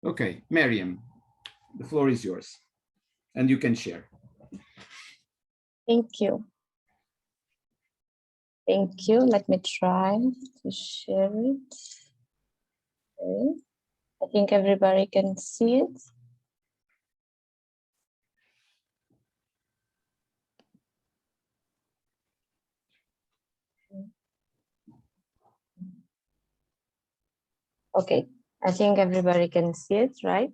Okay, Mariam, the floor is yours, and you can share. Thank you. Thank you. Let me try to share it. Okay. I think everybody can see it. Okay, I think everybody can see it, right?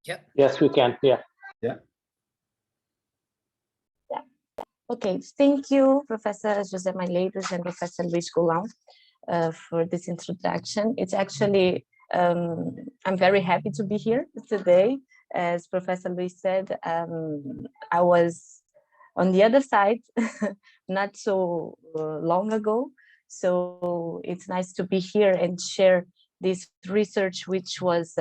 Yeah. Yes, we can. Yeah. Yeah. Yeah. Okay, thank you, Professor José Malheiros and Professor Luis Goulão, for this introduction. It's actually, I'm very happy to be here today. As Professor Luis said, I was on the other side not so long ago. So it's nice to be here and share this research, which was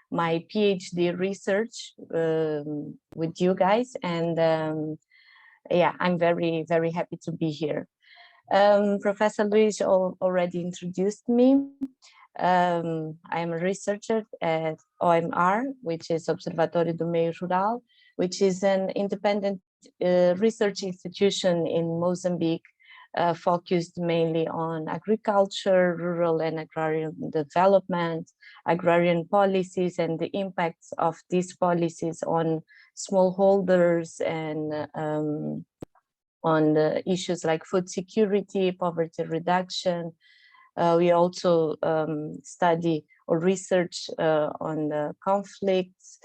my PhD research with you guys. And yeah, I'm very, very happy to be here. Professor Luis already introduced me. I am a researcher at OMR, which is Observatório do Meio Rural, which is an independent research institution in Mozambique, focused mainly on agriculture, rural and agrarian development, agrarian policies, and the impacts of these policies on smallholders and on the issues like food security, poverty reduction. We also study or research on the conflicts,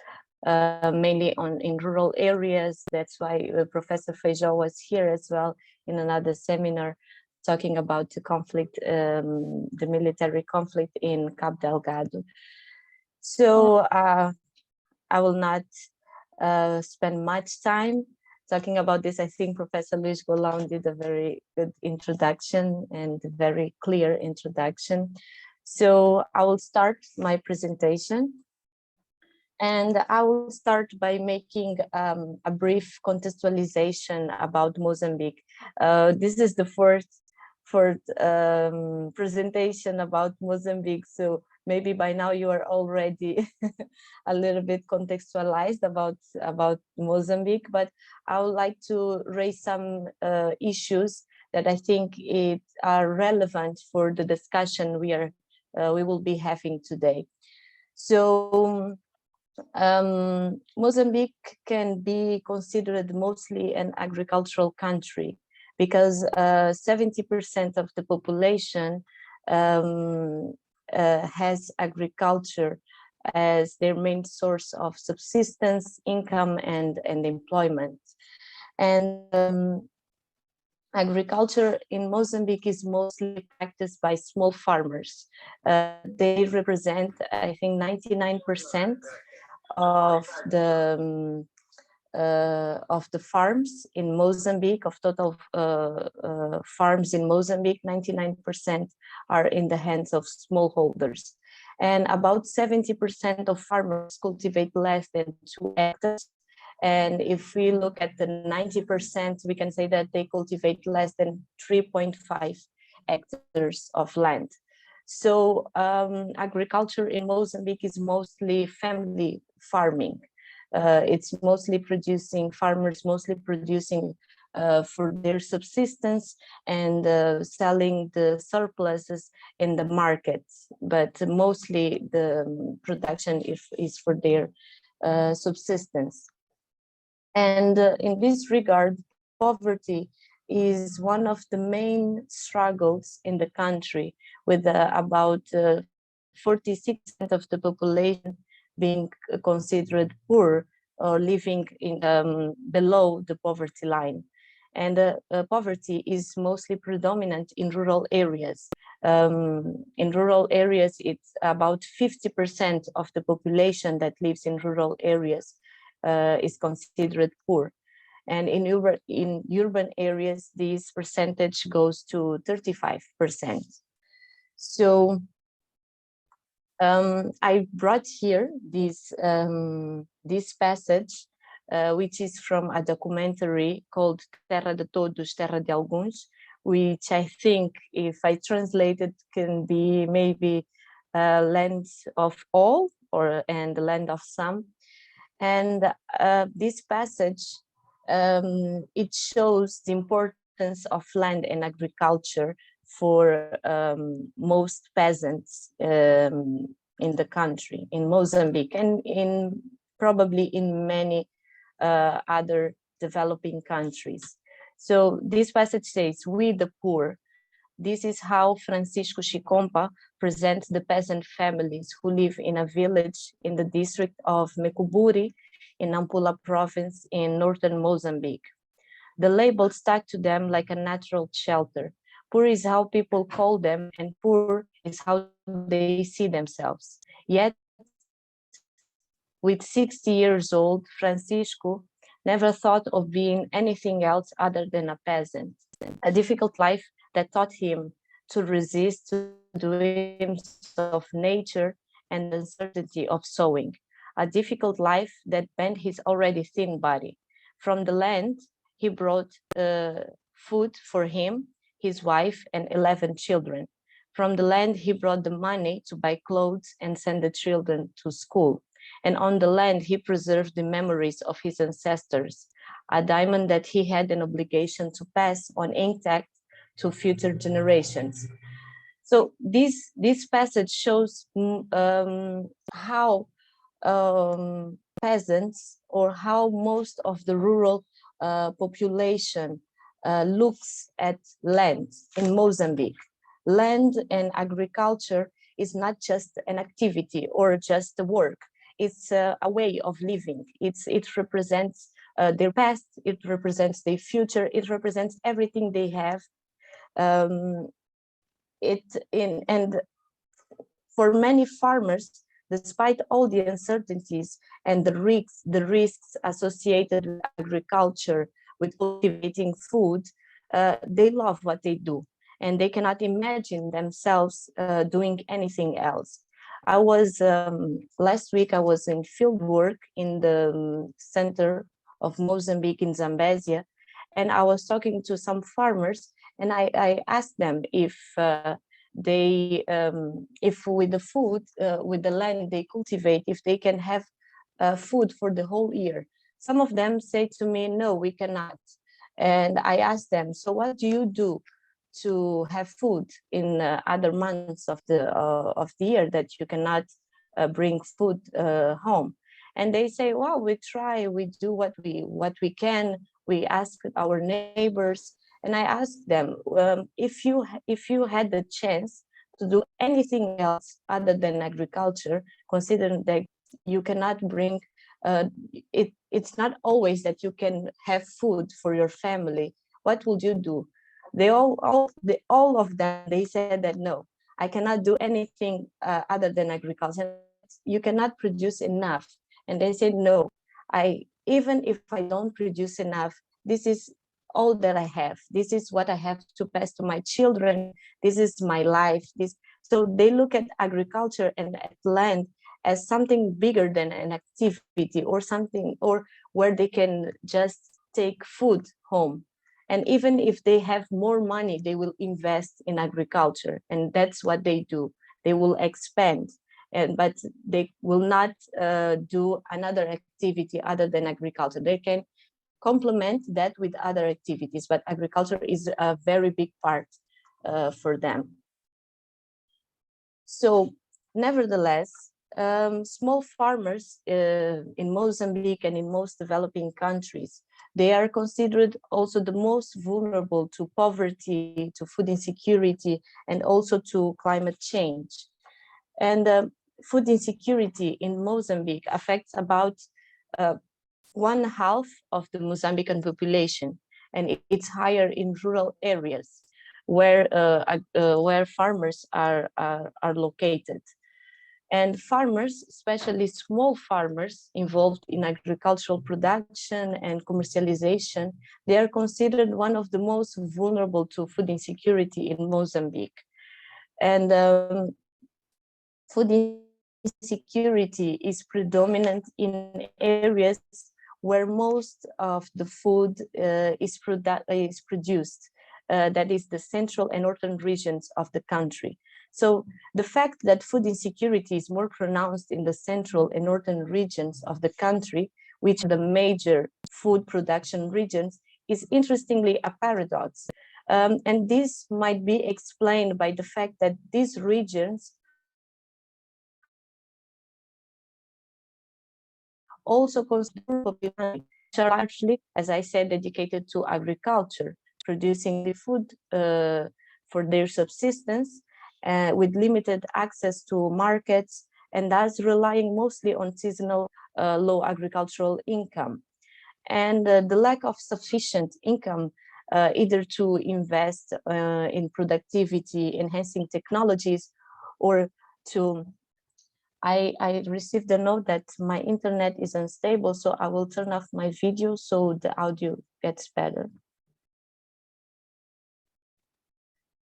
mainly in rural areas. That's why Professor Feijó was here as well in another seminar talking about the conflict, the military conflict in Cabo Delgado. So I will not spend much time talking about this. I think Professor Luis Goulão did a very good introduction and very clear introduction. So I will start my presentation. And I will start by making a brief contextualization about Mozambique. This is the fourth presentation about Mozambique. So maybe by now you are already a little bit contextualized about Mozambique, but I would like to raise some issues that I think are relevant for the discussion we will be having today. So Mozambique can be considered mostly an agricultural country because 70% of the population has agriculture as their main source of subsistence, income, and employment. And agriculture in Mozambique is mostly practiced by small farmers. They represent, I think, 99% of the farms in Mozambique, of total farms in Mozambique, 99% are in the hands of smallholders. And about 70% of farmers cultivate less than 2 hectares. And if we look at the 90%, we can say that they cultivate less than 3.5 hectares of land. So agriculture in Mozambique is mostly family farming. It's mostly farmers mostly producing for their subsistence and selling the surpluses in the markets, but mostly the production is for their subsistence. And in this regard, poverty is one of the main struggles in the country, with about 46% of the population being considered poor or living in below the poverty line. And poverty is mostly predominant in rural areas. In rural areas, it's about 50% of the population that lives in rural areas is considered poor. And in urban areas, this percentage goes to 35%. So I brought here this passage, which is from a documentary called Terra de Todos, Terra de Alguns, which I think, if I translate it, can be maybe land of all and the land of some. And this passage, it shows the importance of land and agriculture for most peasants in the country, in Mozambique, and probably in many other developing countries. So this passage says, "We the poor." This is how Francisco Chicompa presents the peasant families who live in a village in the district of Mecuburi in Nampula province in northern Mozambique. The label stuck to them like a natural shelter. Poor is how people call them, and poor is how they see themselves. Yet, with 60 years old, Francisco never thought of being anything else other than a peasant. A difficult life that taught him to resist to the whims of nature and the uncertainty of sowing. A difficult life that bent his already thin body. From the land, he brought food for him, his wife, and 11 children. From the land, he brought the money to buy clothes and send the children to school. And on the land, he preserved the memories of his ancestors, a diamond that he had an obligation to pass on intact to future generations. So this passage shows how peasants, or how most of the rural population looks at land in Mozambique. Land and agriculture is not just an activity or just a work. It's a way of living. It represents their past, it represents their future, it represents everything they have. And for many farmers, despite all the uncertainties and the risks associated with agriculture, with cultivating food, they love what they do, and they cannot imagine themselves doing anything else. I was last week, I was in field work in the center of Mozambique in Zambezia, and I was talking to some farmers, and I asked them if if with the food, with the land they cultivate, if they can have food for the whole year. Some of them say to me, no, we cannot. And I asked them, so what do you do to have food in other months of the year that you cannot bring food home? And they say, well, we try, we do what we can, we ask our neighbors. And I asked them, if you had the chance to do anything else other than agriculture, considering that you cannot bring, it's not always that you can have food for your family, what would you do? They all of them, they said that no, I cannot do anything other than agriculture. You cannot produce enough. And they said, no, even if I don't produce enough, this is all that I have. This is what I have to pass to my children. This is my life. So they look at agriculture and at land as something bigger than an activity, or something, or where they can just take food home. And even if they have more money, they will invest in agriculture, and that's what they do. They will expand, but they will not do another activity other than agriculture. They can complement that with other activities, but agriculture is a very big part for them. So nevertheless, small farmers in Mozambique and in most developing countries, they are considered also the most vulnerable to poverty, to food insecurity, and also to climate change. And food insecurity in Mozambique affects about 1/2 of the Mozambican population, and it's higher in rural areas where farmers are located. And farmers, especially small farmers involved in agricultural production and commercialization, they are considered one of the most vulnerable to food insecurity in Mozambique. And food insecurity is predominant in areas where most of the food is produced. That is the central and northern regions of the country. So the fact that food insecurity is more pronounced in the central and northern regions of the country, which are the major food production regions, is interestingly a paradox. And this might be explained by the fact that these regions also consider population, which are largely, as I said, dedicated to agriculture, producing the food for their subsistence, with limited access to markets, and thus relying mostly on seasonal low agricultural income. And the lack of sufficient income either to invest in productivity, enhancing technologies, or to I received a note that my internet is unstable, so I will turn off my video so the audio gets better.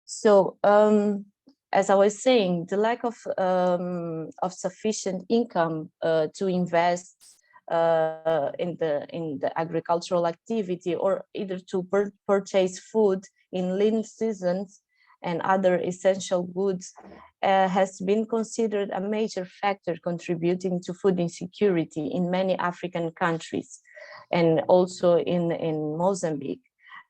So as I was saying, the lack of sufficient income to invest in the agricultural activity, or either to purchase food in lean seasons and other essential goods, has been considered a major factor contributing to food insecurity in many African countries, and also in Mozambique.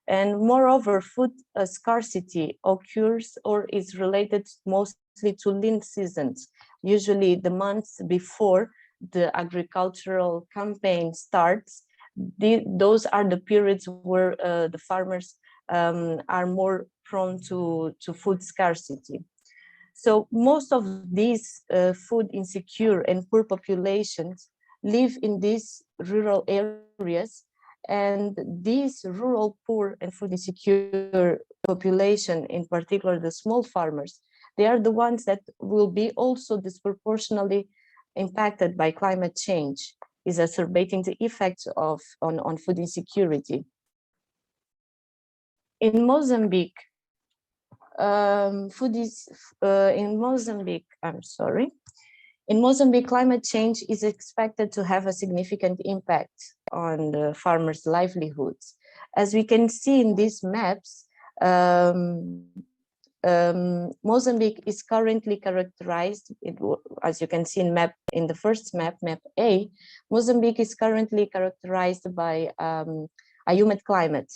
And moreover, food scarcity occurs or is related mostly to lean seasons, usually the months before the agricultural campaign starts. Those are the periods where the farmers are more prone to food scarcity. So most of these food insecure and poor populations live in these rural areas, and these rural poor and food insecure population, in particular the small farmers, they are the ones that will be also disproportionately impacted by climate change, exacerbating the effects on food insecurity. In Mozambique, in Mozambique, climate change is expected to have a significant impact on the farmers' livelihoods. As we can see in these maps, Mozambique is currently characterized, as you can see in the first map, map A, Mozambique is currently characterized by a humid climate,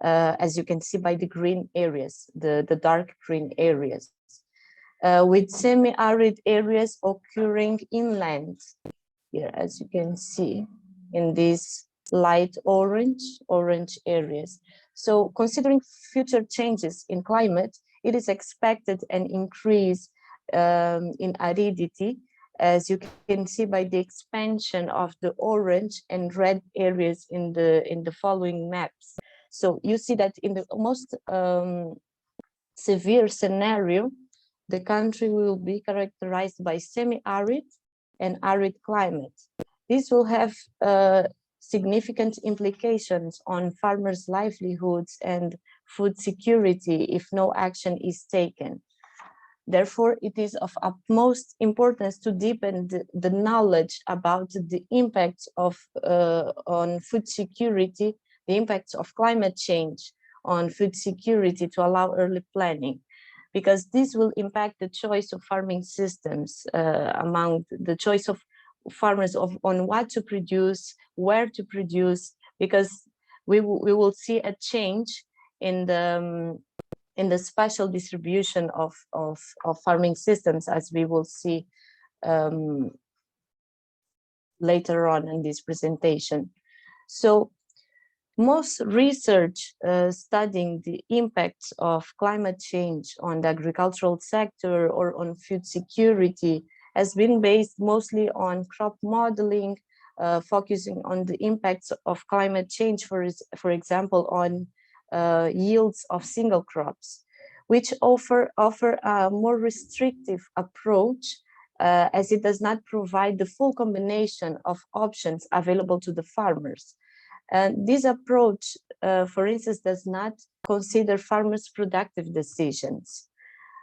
as you can see by the green areas, the dark green areas, with semi-arid areas occurring inland, here, as you can see in these light orange areas. So considering future changes in climate, it is expected an increase in aridity, as you can see by the expansion of the orange and red areas in the following maps. So you see that in the most severe scenario, the country will be characterized by semi-arid and arid climate. This will have significant implications on farmers' livelihoods and food security if no action is taken. Therefore, it is of utmost importance to deepen the knowledge about the impacts of on food security, the impacts of climate change on food security, to allow early planning, because this will impact the choice of farming systems, among the choice of farmers on what to produce, where to produce, because we will see a change in the spatial distribution of farming systems, as we will see later on in this presentation. So most research studying the impacts of climate change on the agricultural sector or on food security has been based mostly on crop modeling, focusing on the impacts of climate change, for example, on yields of single crops, which offer a more restrictive approach, as it does not provide the full combination of options available to the farmers. And this approach, for instance, does not consider farmers' productive decisions.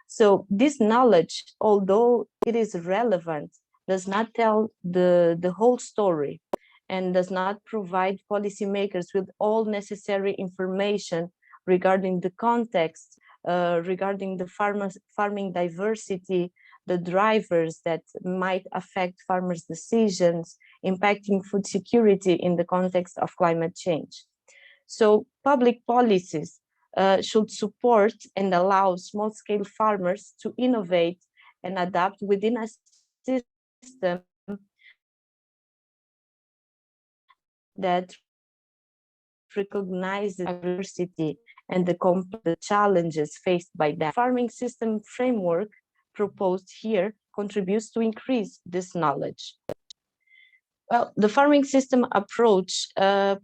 So this knowledge, although it is relevant, does not tell the whole story, and does not provide policymakers with all necessary information regarding the context regarding the farming diversity, the drivers that might affect farmers' decisions, impacting food security in the context of climate change. So public policies should support and allow small-scale farmers to innovate and adapt within a system that recognizes diversity and the challenges faced by them. Farming system framework proposed here contributes to increase this knowledge. Well, the farming system approach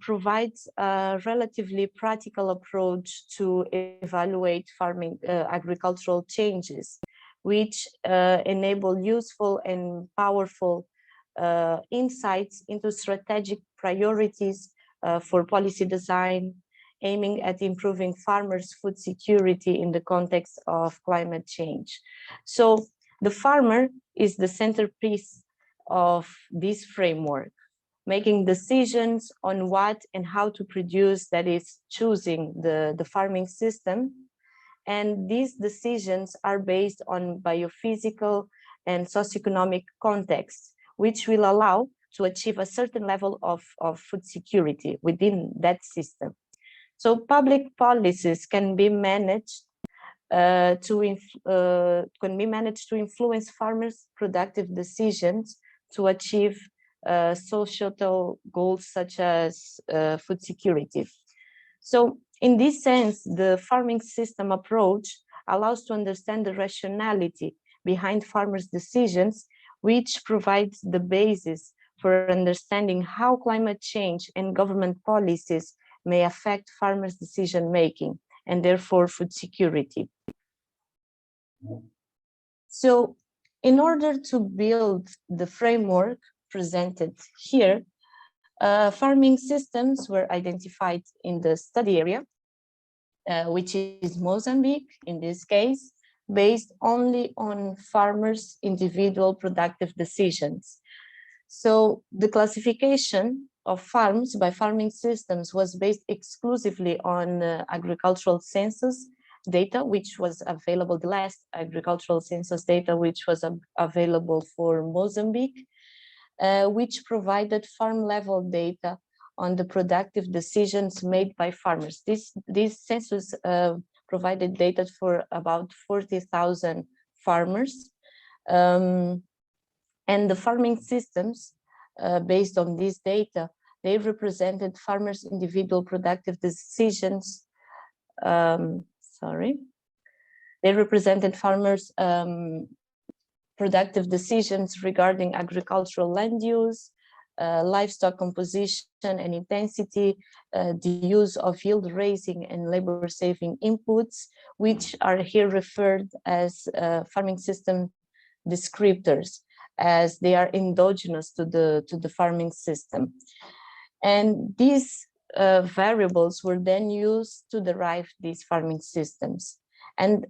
provides a relatively practical approach to evaluate farming agricultural changes, which enable useful and powerful insights into strategic priorities for policy design, aiming at improving farmers' food security in the context of climate change. So the farmer is the centerpiece of this framework, making decisions on what and how to produce, that is choosing the farming system. And these decisions are based on biophysical and socioeconomic contexts, which will allow to achieve a certain level of food security within that system. So public policies can be managed to influence farmers' productive decisions to achieve societal goals such as food security. So in this sense, the farming system approach allows to understand the rationality behind farmers' decisions, which provides the basis for understanding how climate change and government policies may affect farmers' decision-making and therefore food security. So in order to build the framework presented here, farming systems were identified in the study area, which is Mozambique in this case, based only on farmers' individual productive decisions. So the classification of farms by farming systems was based exclusively on agricultural census data, which was available, the last agricultural census data, which was available for Mozambique, which provided farm level data on the productive decisions made by farmers. This census provided data for about 40,000 farmers. And the farming systems, based on this data, they represented farmers' individual productive decisions. They represented farmers' productive decisions regarding agricultural land use, livestock composition and intensity, the use of yield raising and labor saving inputs, which are here referred as farming system descriptors, as they are endogenous to the farming system. And these variables were then used to derive these farming systems. And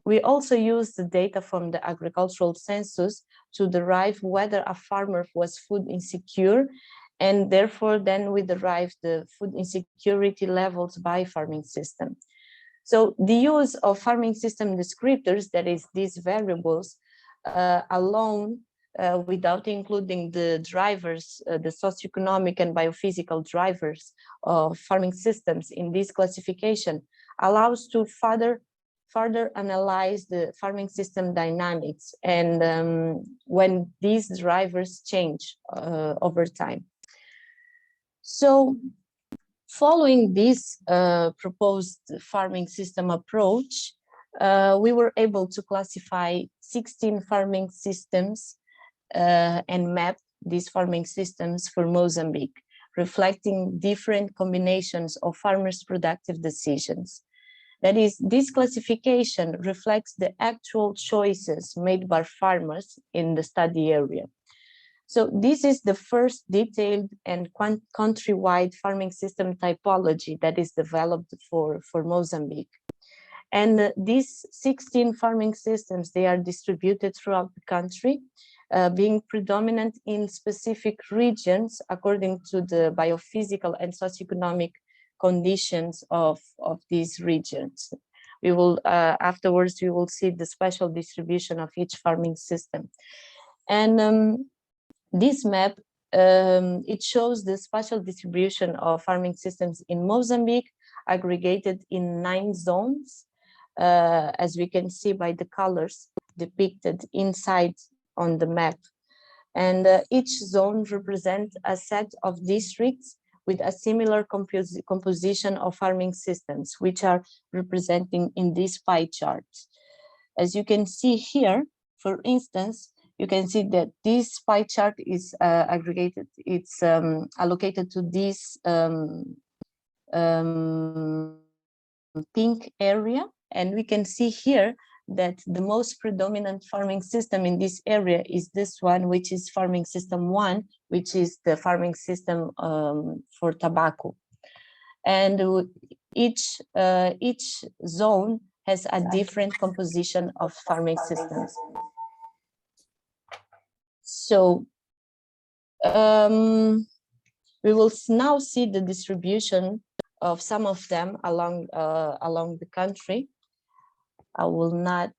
we also used the data from the agricultural census to derive whether a farmer was food insecure, and therefore then we derived the food insecurity levels by farming system. So the use of farming system descriptors, that is these variables, alone, without including the drivers, the socioeconomic and biophysical drivers of farming systems in this classification, allows to further analyze the farming system dynamics and when these drivers change over time. So following this proposed farming system approach, we were able to classify 16 farming systems and map these farming systems for Mozambique, reflecting different combinations of farmers' productive decisions. That is, this classification reflects the actual choices made by farmers in the study area. So this is the first detailed and countrywide farming system typology that is developed for Mozambique. And these 16 farming systems, they are distributed throughout the country, being predominant in specific regions according to the biophysical and socioeconomic conditions of these regions. We will, afterwards, we will see the spatial distribution of each farming system. And this map, it shows the spatial distribution of farming systems in Mozambique, aggregated in 9 zones, as we can see by the colors depicted inside on the map. And each zone represents a set of districts with a similar composition of farming systems, which are representing in this pie chart. As you can see here, for instance, you can see that this pie chart is aggregated, it's allocated to this pink area. And we can see here that the most predominant farming system in this area is this one, which is farming system 1, which is the farming system for tobacco. And each zone has a different composition of farming systems. So we will now see the distribution of some of them along the country. I will not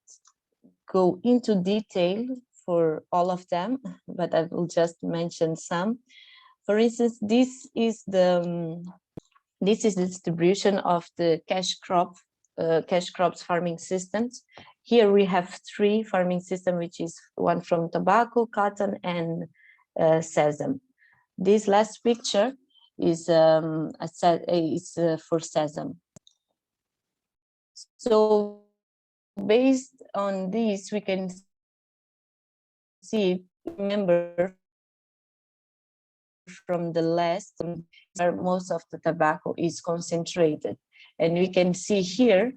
go into detail for all of them, but I will just mention some. For instance, this is the distribution of the cash crops farming systems. Here we have 3 farming systems, which is one from tobacco, cotton, and sesame. This last picture is for sesame. So based on this, we can see, remember, from the last, where most of the tobacco is concentrated. And we can see here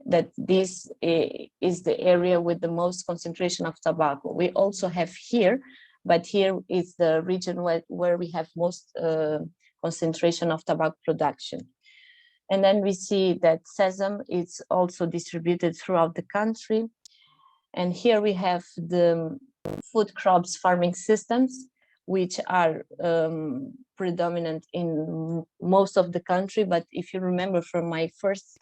that this is the area with the most concentration of tobacco. We also have here, but here is the region where we have most concentration of tobacco production. And then we see that sesame is also distributed throughout the country. And here we have the food crops farming systems, which are predominant in most of the country. But if you remember from my first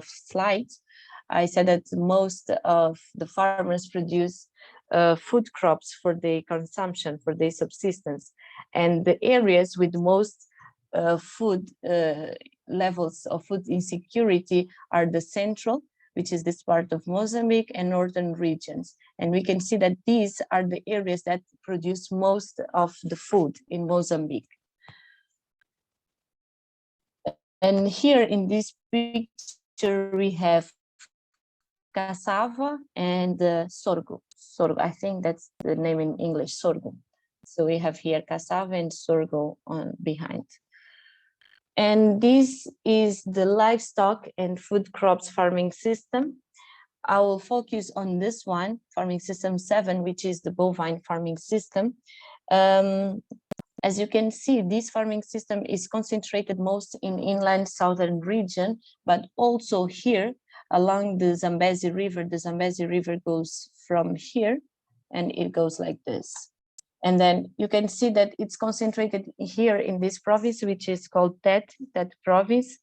slides, I said that most of the farmers produce food crops for their consumption, for their subsistence. And the areas with most food levels of food insecurity are the central, which is this part of Mozambique, and northern regions. And we can see that these are the areas that produce most of the food in Mozambique. And here in this picture, we have cassava and sorghum. Sorghum, I think that's the name in English, sorghum. So we have here cassava and sorghum behind. And this is the livestock and food crops farming system. I will focus on this one, farming system 7, which is the bovine farming system. As you can see, this farming system is concentrated most in inland southern region, but also here along the Zambezi River. The Zambezi River goes from here and it goes like this. And then you can see that it's concentrated here in this province, which is called that province.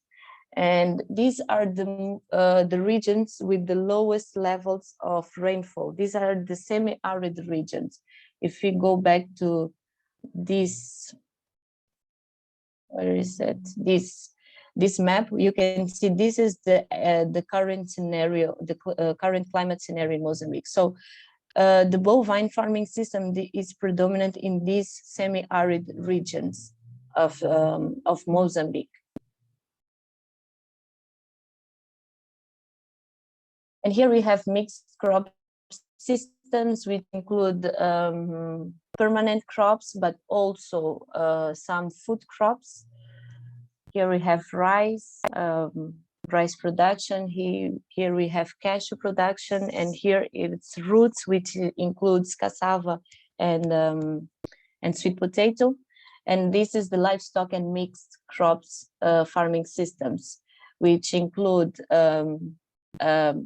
And these are the regions with the lowest levels of rainfall. These are the semi-arid regions. If we go back to this, where is it? This map, you can see this is the current scenario, the current climate scenario in Mozambique. So the bovine farming system is predominant in these semi-arid regions of Mozambique. And here we have mixed crop systems, which include permanent crops, but also some food crops. Here we have rice, rice production. Here we have cashew production, and here it's roots, which includes cassava and sweet potato. And this is the livestock and mixed crops farming systems, which include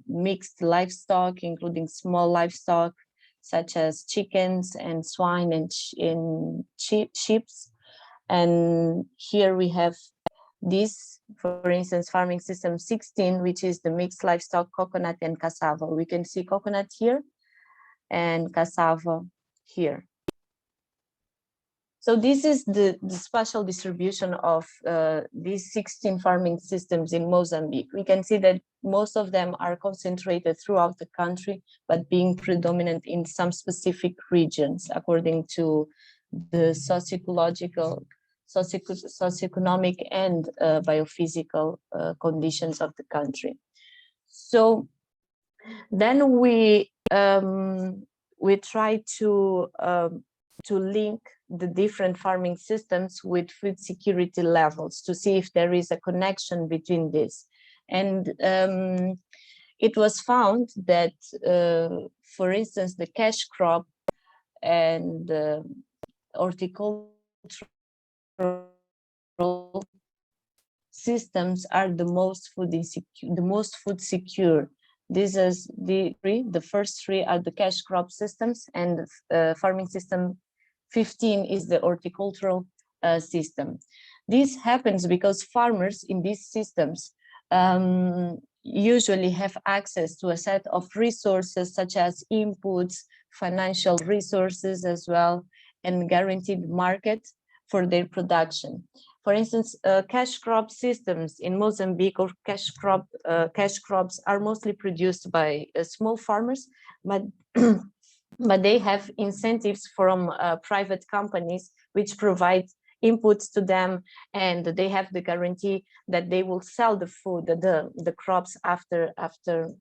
mixed livestock, including small livestock such as chickens and swine and sheep. And here we have This, for instance, farming system 16, which is the mixed livestock coconut and cassava. We can see coconut here and cassava here. So this is the spatial distribution of these 16 farming systems in Mozambique. We can see that most of them are concentrated throughout the country, but being predominant in some specific regions according to the socioeconomic and biophysical conditions of the country. So then we try to link the different farming systems with food security levels to see if there is a connection between this. And it was found that, for instance, the cash crop and horticultural systems are the most food secure. This is the first three are the cash crop systems, and farming system 15 is the horticultural system. This happens because farmers in these systems usually have access to a set of resources such as inputs, financial resources as well, and guaranteed market for their production. For instance, cash crop systems in Mozambique or cash crops are mostly produced by small farmers, but but they have incentives from private companies which provide inputs to them, and they have the guarantee that they will sell the food, the crops after after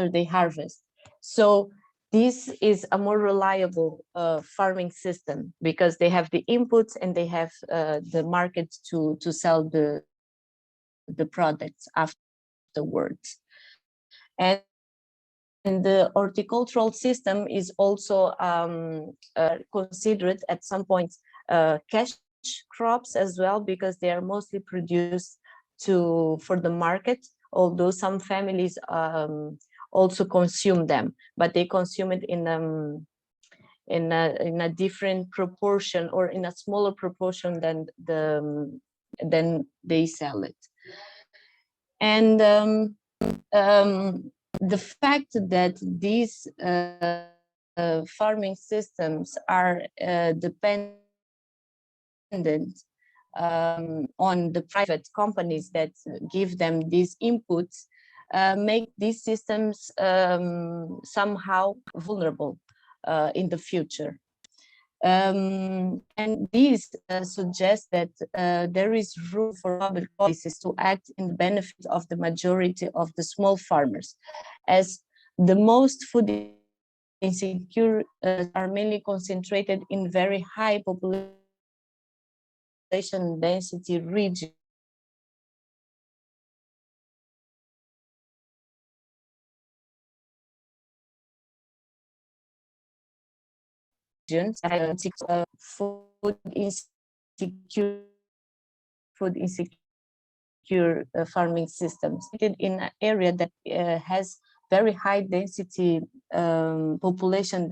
they harvest. So this is a more reliable farming system because they have the inputs and they have the market to sell the products afterwards. And the horticultural system is also considered at some point cash crops as well, because they are mostly produced for the market, although some families also consume them, but they consume it in a different proportion or in a smaller proportion than they sell it. And the fact that these farming systems are dependent on the private companies that give them these inputs, make these systems somehow vulnerable in the future. And these suggest that there is room for public policies to act in the benefit of the majority of the small farmers, as the most food insecure are mainly concentrated in very high population density regions. Food insecure farming systems in an area that has very high density population.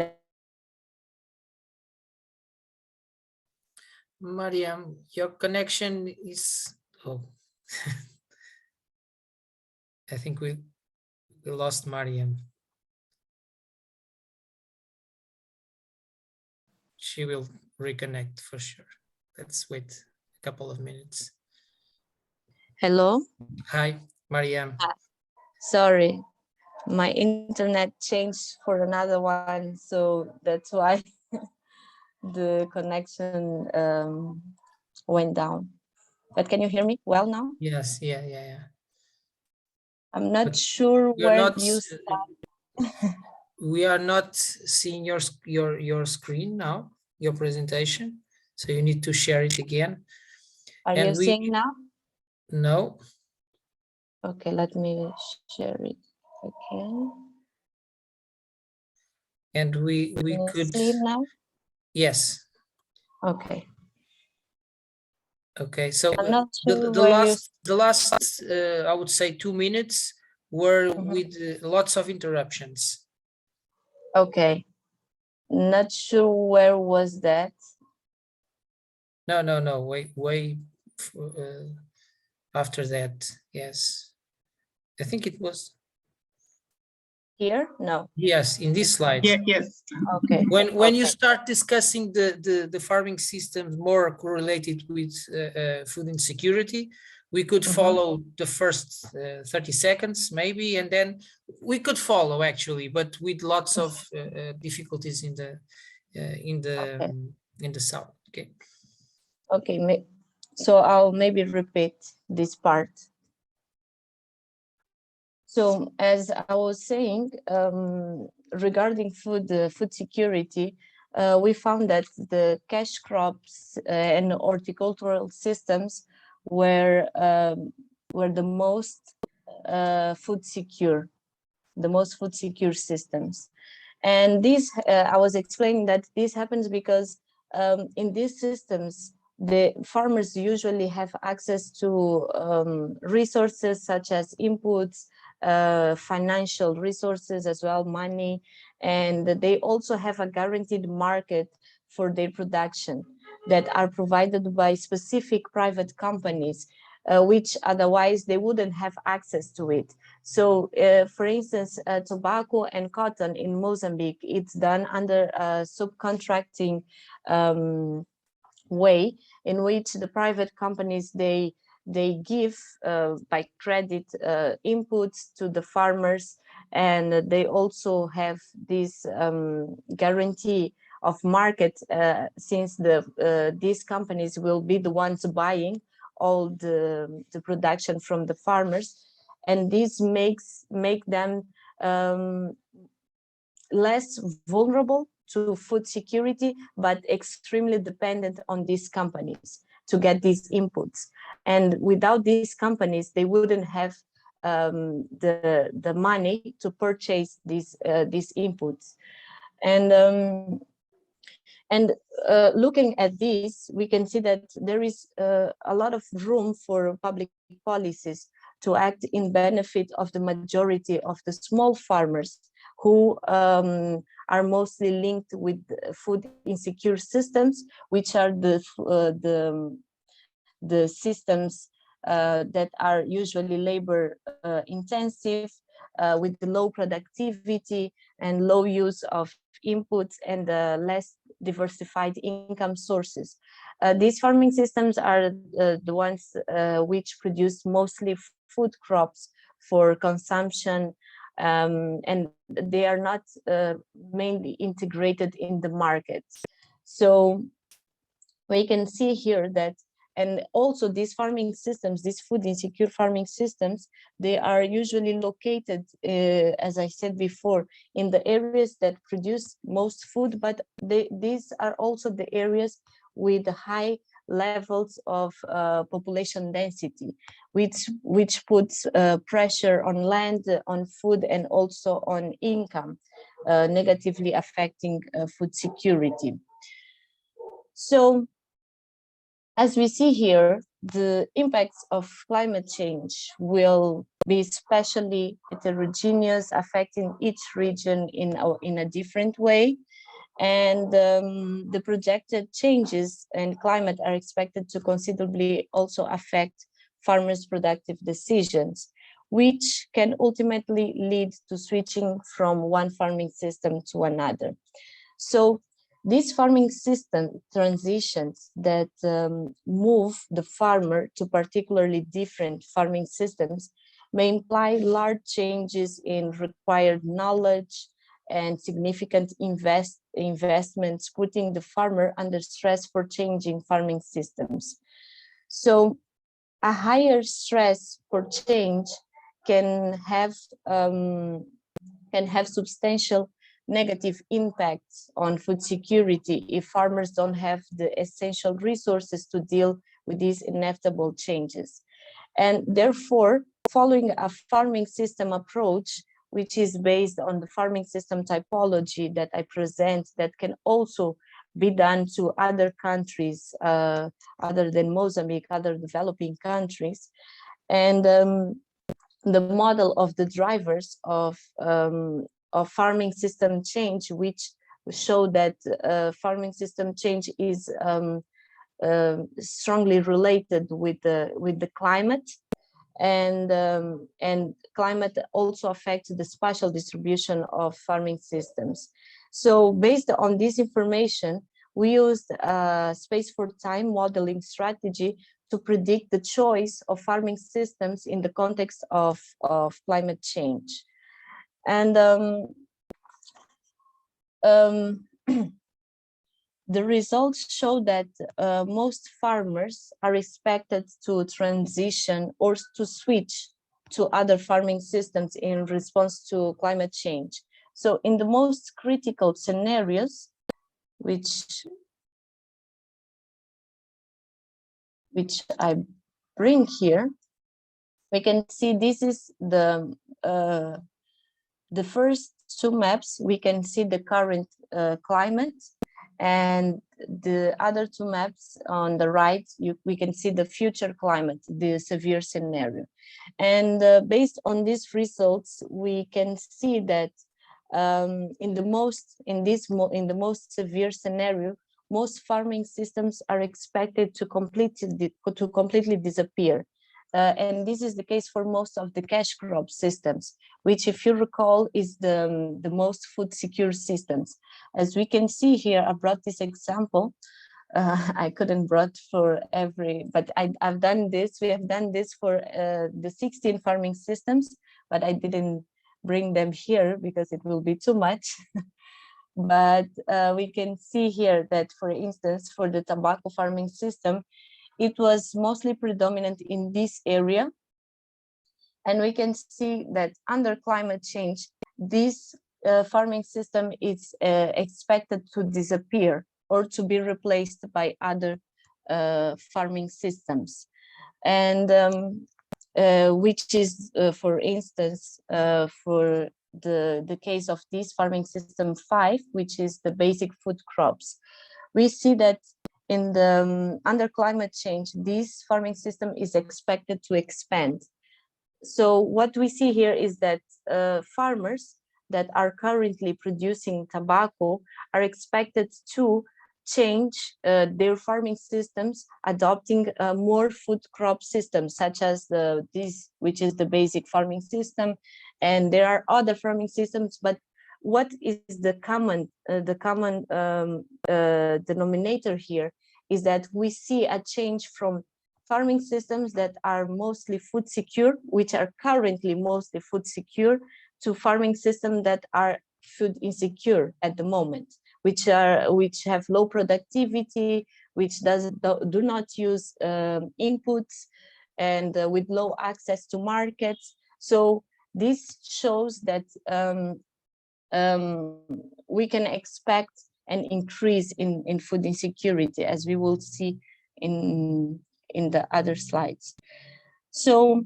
Mariam, your connection is, oh, I think we lost Mariam. She will reconnect for sure. Let's wait a couple of minutes. Hello. Hi, Mariam. Sorry, my internet changed for another one, so that's why the connection went down. But can you hear me well now? Yes, yeah. I'm not sure where you start. We are not seeing your screen now, your presentation, so you need to share it again. Are you seeing now? No. Okay, let me share it again. And we could see it now? Yes. Okay. Okay, so I'm not sure the last I would say 2 minutes were with lots of interruptions. Okay, not sure where was that. No, way after that. Yes, I think it was Here? No. yes in this slide. Yes. Okay. When you Okay. start discussing the farming systems more correlated with food insecurity, we could follow the first 30 seconds maybe, and then we could follow actually, but with lots of difficulties in the sound. Okay. Okay. So I'll maybe repeat this part. So as I was saying, regarding food security, we found that the cash crops and horticultural systems were the most food secure systems. And this, I was explaining that this happens because in these systems, the farmers usually have access to resources such as inputs, financial resources as well, money, and they also have a guaranteed market for their production that are provided by specific private companies, which otherwise they wouldn't have access to it. So, for instance, tobacco and cotton in Mozambique, it's done under a subcontracting way in which the private companies, they give by credit inputs to the farmers, and they also have this guarantee of market since these companies will be the ones buying all the production from the farmers, and this make them less vulnerable to food security, but extremely dependent on these companies to get these inputs. And without these companies, they wouldn't have the money to purchase these inputs. And looking at this, we can see that there is a lot of room for public policies to act in benefit of the majority of the small farmers who are mostly linked with food insecure systems, which are the systems that are usually labor intensive, with the low productivity and low use of inputs and less diversified income sources. These farming systems are the ones which produce mostly food crops for consumption, and they are not mainly integrated in the markets. So we can see here that, and also these farming systems, these food insecure farming systems, they are usually located, as I said before, in the areas that produce most food, but these are also the areas with high levels of population density, which puts pressure on land, on food, and also on income, negatively affecting food security. So, as we see here, the impacts of climate change will be especially heterogeneous, affecting each region in a different way. And the projected changes in climate are expected to considerably also affect farmers' productive decisions, which can ultimately lead to switching from one farming system to another. So these farming system transitions that move the farmer to particularly different farming systems may imply large changes in required knowledge and significant investments, putting the farmer under stress for changing farming systems. So a higher stress for change can have substantial negative impacts on food security if farmers don't have the essential resources to deal with these inevitable changes. And therefore, following a farming system approach, which is based on the farming system typology that I present, that can also be done to other countries other than Mozambique, other developing countries. And the model of the drivers of farming system change, which show that farming system change is strongly related with the climate, and climate also affects the spatial distribution of farming systems. So based on this information, we used a space for time modeling strategy to predict the choice of farming systems in the context of climate change. And the results show that most farmers are expected to transition or to switch to other farming systems in response to climate change. So in the most critical scenarios, which I bring here, we can see this is the first two maps. We can see the current climate, and the other two maps on the right, we can see the future climate, the severe scenario. And based on these results, we can see that in the most severe scenario, most farming systems are expected to completely disappear. And this is the case for most of the cash crop systems, which, if you recall, is the most food secure systems. As we can see here, I brought this example. I couldn't brought for every, but I've done this. We have done this for the 16 farming systems, but I didn't bring them here because it will be too much. But we can see here that, for instance, for the tobacco farming system, it was mostly predominant in this area. And we can see that under climate change, this farming system is expected to disappear or to be replaced by other farming systems. And which is, for instance, for the case of this farming system 5, which is the basic food crops. We see that in the under climate change, this farming system is expected to expand. So what we see here is that farmers that are currently producing tobacco are expected to change their farming systems, adopting more food crop systems, such as this, which is the basic farming system. And there are other farming systems, but what is the common denominator here is that we see a change from farming systems that are mostly food secure, which are currently mostly food secure, to farming systems that are food insecure at the moment, which have low productivity, which do not use inputs, and with low access to markets. So this shows that we can expect an increase in food insecurity, as we will see in the other slides. So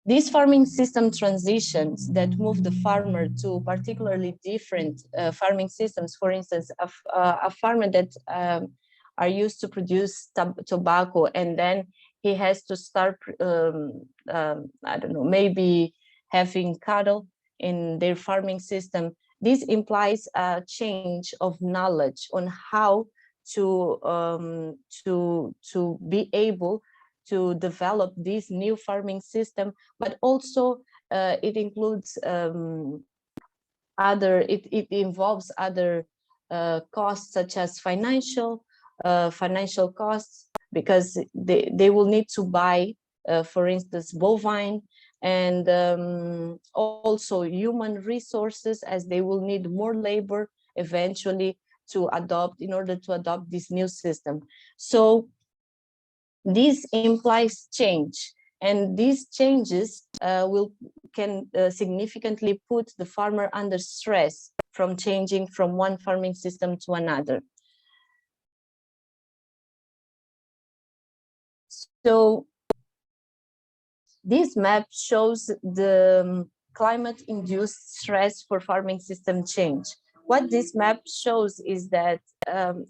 these farming system transitions that move the farmer to particularly different farming systems, for instance, a farmer that are used to produce tobacco, and then he has to start, I don't know, maybe having cattle in their farming system. This implies a change of knowledge on how to be able to develop this new farming system, but also it includes it involves other costs, such as financial costs, because they will need to buy, for instance, bovine, and also human resources, as they will need more labor eventually in order to adopt this new system. So this implies change, and these changes can significantly put the farmer under stress from changing from one farming system to another. So this map shows the climate-induced stress for farming system change. What this map shows is that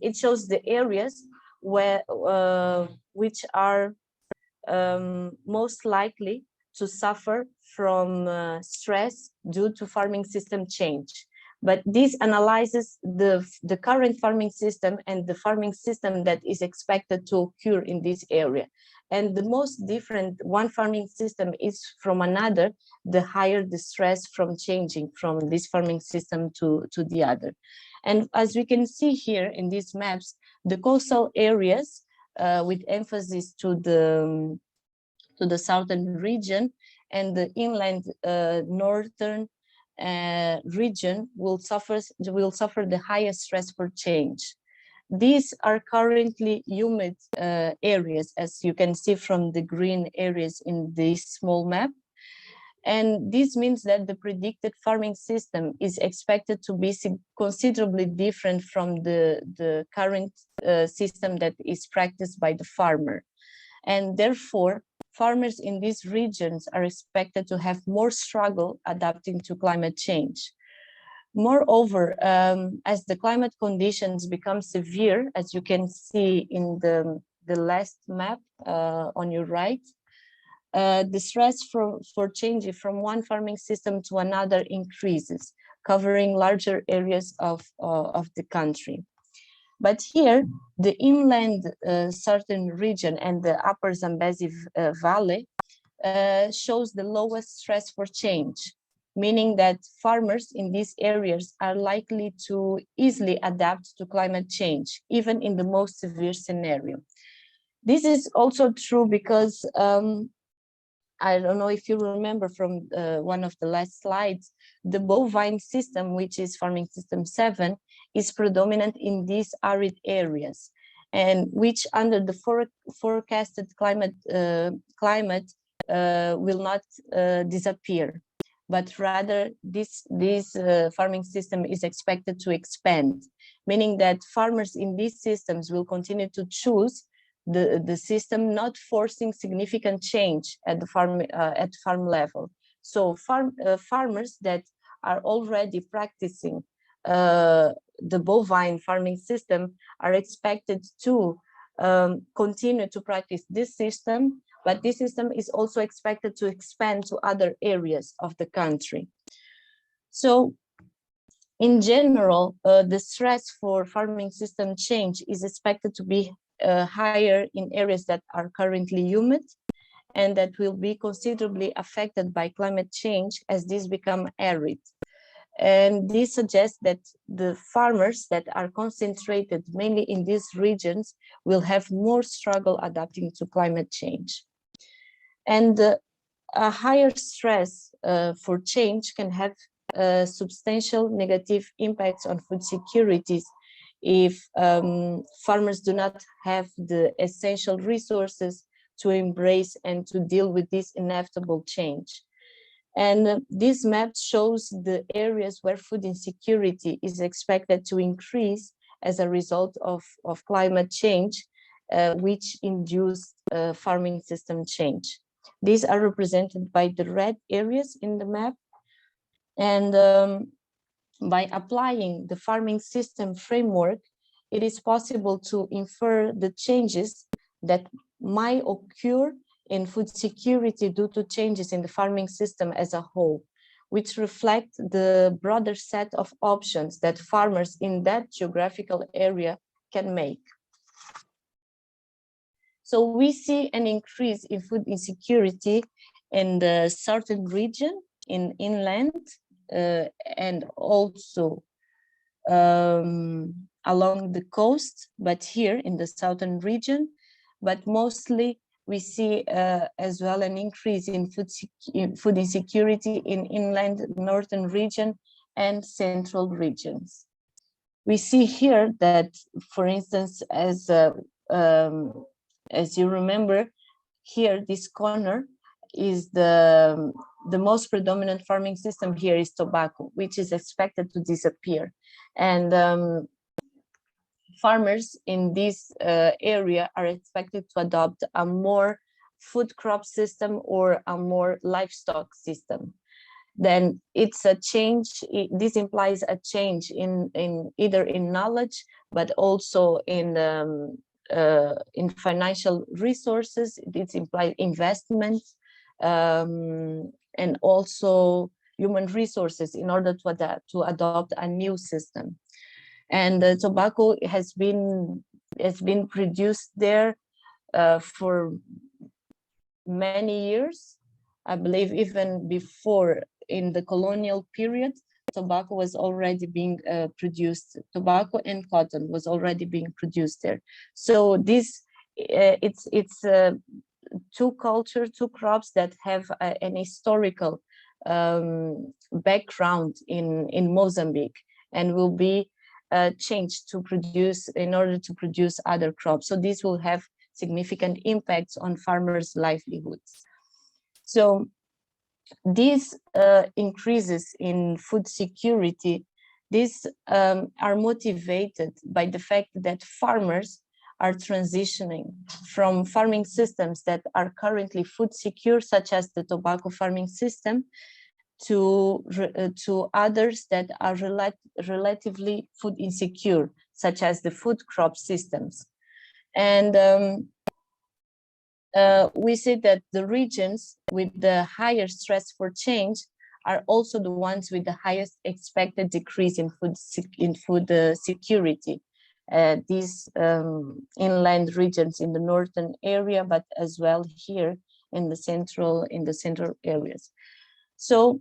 it shows the areas which are most likely to suffer from stress due to farming system change. But this analyzes the current farming system and the farming system that is expected to occur in this area. And the most different one farming system is from another, the higher the stress from changing from this farming system to the other. And as we can see here in these maps, the coastal areas with emphasis to the southern region and the inland northern region will suffer the highest stress for change. These are currently humid areas, as you can see from the green areas in this small map. And this means that the predicted farming system is expected to be considerably different from the current system that is practiced by the farmer. And therefore, farmers in these regions are expected to have more struggle adapting to climate change. Moreover, as the climate conditions become severe, as you can see in the last map on your right, the stress for changing from one farming system to another increases, covering larger areas of the country. But here, the inland southern region and the upper Zambezi Valley shows the lowest stress for change, meaning that farmers in these areas are likely to easily adapt to climate change, even in the most severe scenario. This is also true because I don't know if you remember from one of the last slides, the bovine system, which is farming system 7, is predominant in these arid areas, and which under the forecasted climate will not disappear, but rather this farming system is expected to expand, meaning that farmers in these systems will continue to choose the system, not forcing significant change at the farm level. So farmers that are already practicing the bovine farming system are expected to continue to practice this system, but this system is also expected to expand to other areas of the country. So in general, the stress for farming system change is expected to be higher in areas that are currently humid and that will be considerably affected by climate change as these become arid. And this suggests that the farmers that are concentrated mainly in these regions will have more struggle adapting to climate change. And a higher stress for change can have substantial negative impacts on food securities if farmers do not have the essential resources to embrace and to deal with this inevitable change. And this map shows the areas where food insecurity is expected to increase as a result of climate change, which induced farming system change. These are represented by the red areas in the map. And by applying the farming system framework, it is possible to infer the changes that might occur in food security due to changes in the farming system as a whole, which reflect the broader set of options that farmers in that geographical area can make. So we see an increase in food insecurity in the southern region, in inland, and also along the coast, but here in the southern region, but mostly we see as well an increase in food insecurity in inland northern region and central regions. We see here that, for instance, as you remember, here this corner is the most predominant farming system here is tobacco, which is expected to disappear. And farmers in this area are expected to adopt a more food crop system or a more livestock system. Then it's a change, this implies a change in either in knowledge, but also in financial resources. It implies investment, and also human resources in order to adopt a new system. And tobacco has been produced there for many years. I believe even before, in the colonial period, tobacco was already being produced. Tobacco and cotton was already being produced there. So this it's two crops that have an historical background in Mozambique, and will be changed to produce in order to produce other crops. So this will have significant impacts on farmers' livelihoods. So these increases in food security, these are motivated by the fact that farmers are transitioning from farming systems that are currently food secure, such as the tobacco farming system, to others that are relatively food insecure, such as the food crop systems. And we see that the regions with the higher stress for change are also the ones with the highest expected decrease in food security. These inland regions in the northern area, but as well here in the central areas. So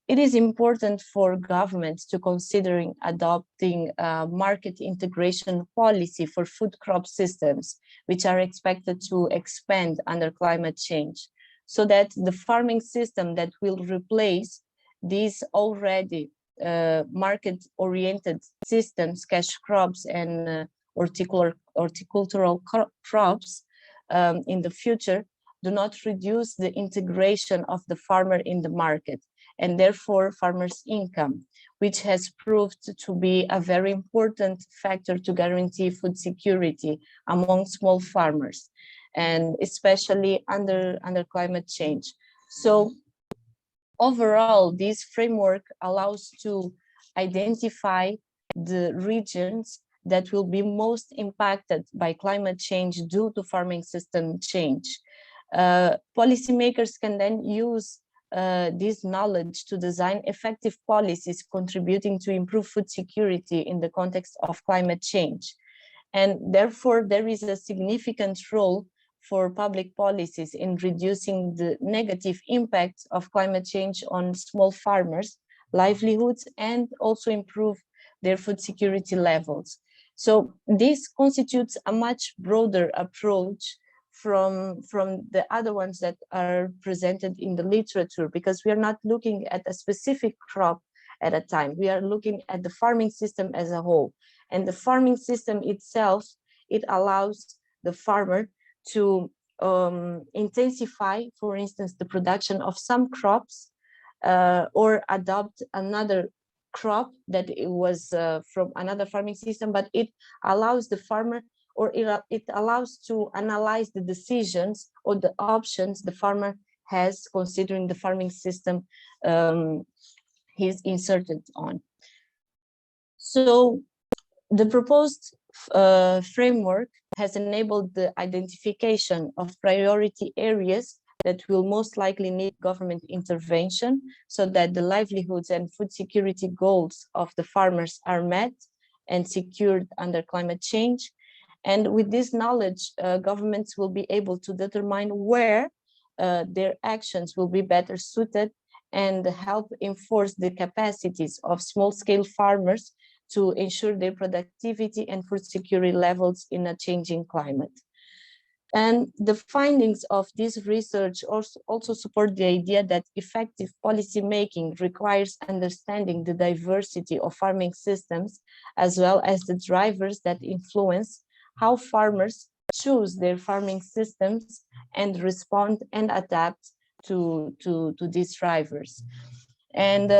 it is important for governments to consider adopting a market integration policy for food crop systems, which are expected to expand under climate change, so that the farming system that will replace these already market-oriented systems, cash crops and horticultural crops in the future, do not reduce the integration of the farmer in the market, and therefore farmers' income, which has proved to be a very important factor to guarantee food security among small farmers, and especially under climate change. So overall, this framework allows to identify the regions that will be most impacted by climate change due to farming system change. Policymakers can then use this knowledge to design effective policies contributing to improve food security in the context of climate change. And therefore, there is a significant role for public policies in reducing the negative impact of climate change on small farmers' livelihoods, and also improve their food security levels. So this constitutes a much broader approach from the other ones that are presented in the literature, because we are not looking at a specific crop at a time. We are looking at the farming system as a whole. And the farming system itself, it allows the farmer to intensify, for instance, the production of some crops, or adopt another crop that it was from another farming system, but it allows the farmer, or it allows to analyze the decisions or the options the farmer has considering the farming system he's inserted on. So the proposed framework has enabled the identification of priority areas that will most likely need government intervention, so that the livelihoods and food security goals of the farmers are met and secured under climate change. And with this knowledge, governments will be able to determine where their actions will be better suited, and help enforce the capacities of small-scale farmers to ensure their productivity and food security levels in a changing climate. And the findings of this research also support the idea that effective policymaking requires understanding the diversity of farming systems, as well as the drivers that influence how farmers choose their farming systems and respond and adapt to these drivers. And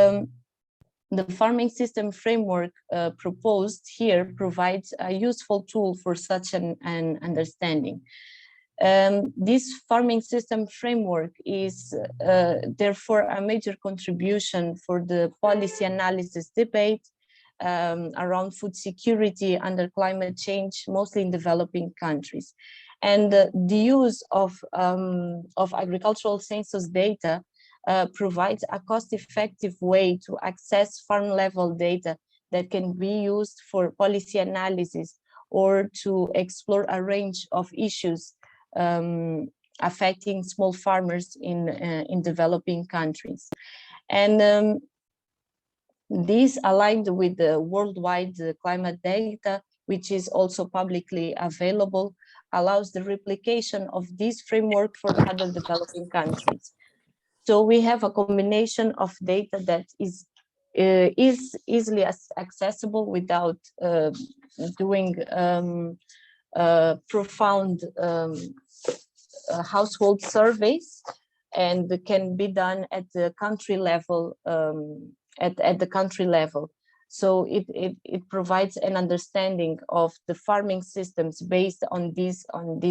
the farming system framework proposed here provides a useful tool for such an understanding. This farming system framework is therefore a major contribution for the policy analysis debate around food security under climate change, mostly in developing countries. And the use of agricultural census data provides a cost-effective way to access farm-level data that can be used for policy analysis or to explore a range of issues affecting small farmers in developing countries. And this aligned with the worldwide climate data, which is also publicly available, allows the replication of this framework for other developing countries. So we have a combination of data that is easily accessible without doing profound household surveys, and can be done at the country level. At the country level, so it provides an understanding of the farming systems based on this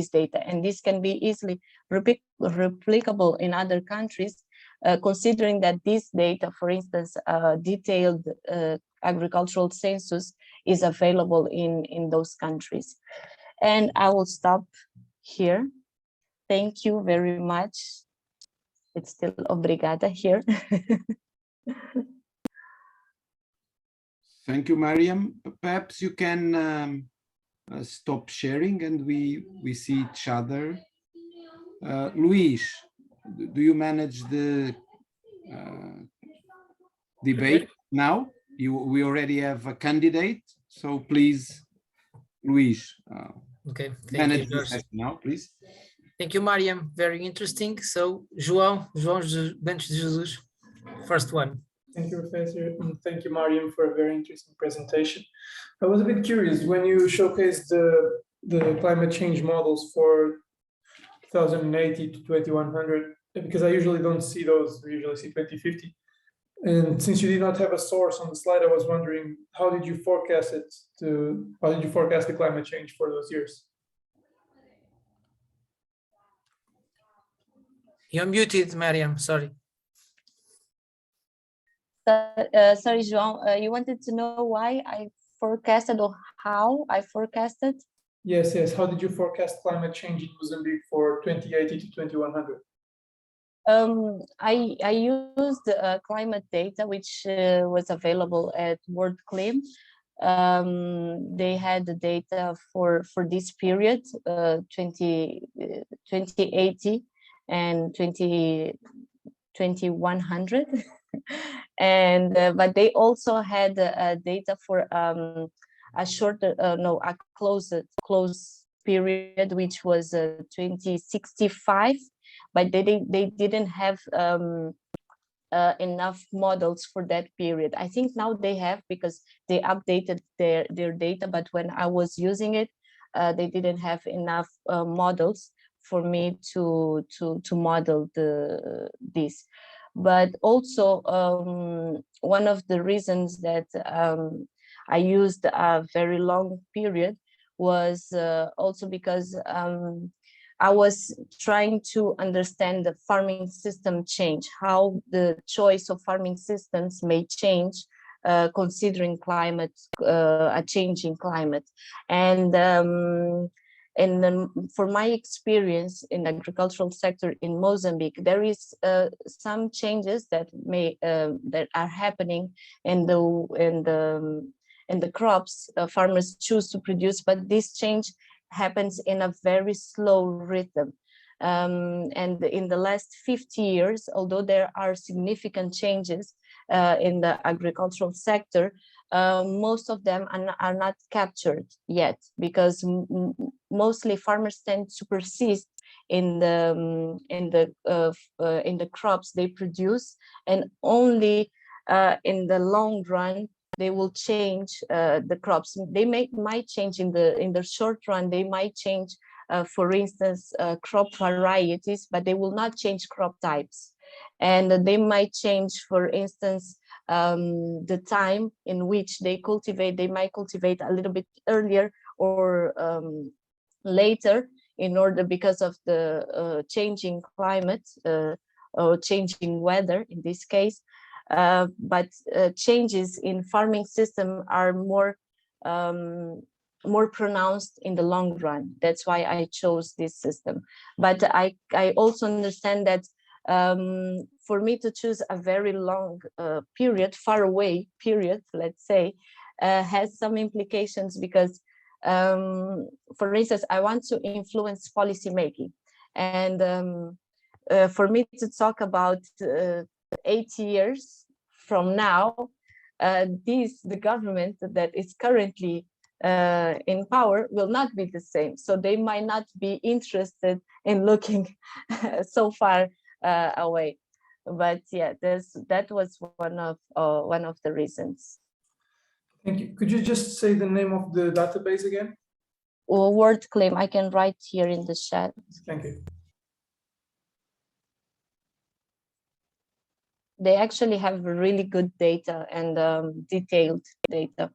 data, and this can be easily replicable in other countries, considering that this data, for instance, detailed agricultural census is available in those countries. And I will stop here. Thank you very much. It's still obrigada here. Thank you, Mariam. Perhaps you can stop sharing and we see each other. Luis, do you manage the debate now? We already have a candidate, so please, Luis, Okay, manage the session now, please. Thank you, Mariam. Very interesting. So, João Bentes de Jesus, first one. Thank you, Professor, and thank you, Mariam, for a very interesting presentation. I was a bit curious when you showcased the climate change models for 2080 to 2100, because I usually don't see those. We usually see 2050. And since you did not have a source on the slide, I was wondering, how did you forecast the climate change for those years? You're muted, Mariam, sorry. Sorry, João, you wanted to know why I forecasted or how I forecasted? Yes. How did you forecast climate change in Mozambique for 2080 to 2100? I used climate data, which was available at WorldClim. They had the data for this period, 2080 and 2100. And but they also had data for a shorter, a close period, which was 2065, but they didn't have enough models for that period. I think now they have, because they updated their data, but when I was using it, they didn't have enough models for me to model this. But also one of the reasons that I used a very long period was also because I was trying to understand the farming system change, how the choice of farming systems may change considering climate, a changing climate. And then for my experience in the agricultural sector in Mozambique, there is some changes that that are happening in the crops farmers choose to produce, but this change happens in a very slow rhythm. And in the last 50 years, although there are significant changes in the agricultural sector, most of them are not captured yet, because mostly farmers tend to persist in the crops they produce, and only in the long run they will change the crops. They might change in the short run. They might change, for instance, crop varieties, but they will not change crop types. And they might change, for instance, the time in which they cultivate. They might cultivate a little bit earlier or later, in order, because of the changing climate or changing weather in this case. But changes in farming system are more pronounced in the long run. That's why I chose this system. But I also understand that for me to choose a very long period, far away period, let's say, has some implications because, for instance, I want to influence policy making. And for me to talk about 8 years from now, the government that is currently in power will not be the same. So they might not be interested in looking so far away. But yeah, that was one of the reasons. Thank you. Could you just say the name of the database again? Word claim, I can write here in the chat. Thank you. They actually have really good data and detailed data.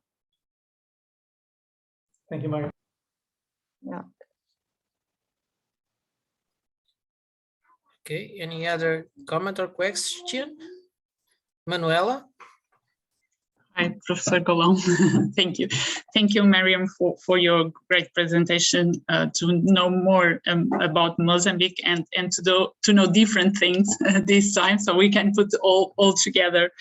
Thank you, Mariam. Yeah. Okay, any other comment or question? Manuela? Hi, Professor Golão. Thank you. Thank you, Mariam, for your great presentation, to know more about Mozambique and to know different things this time, so we can put all together.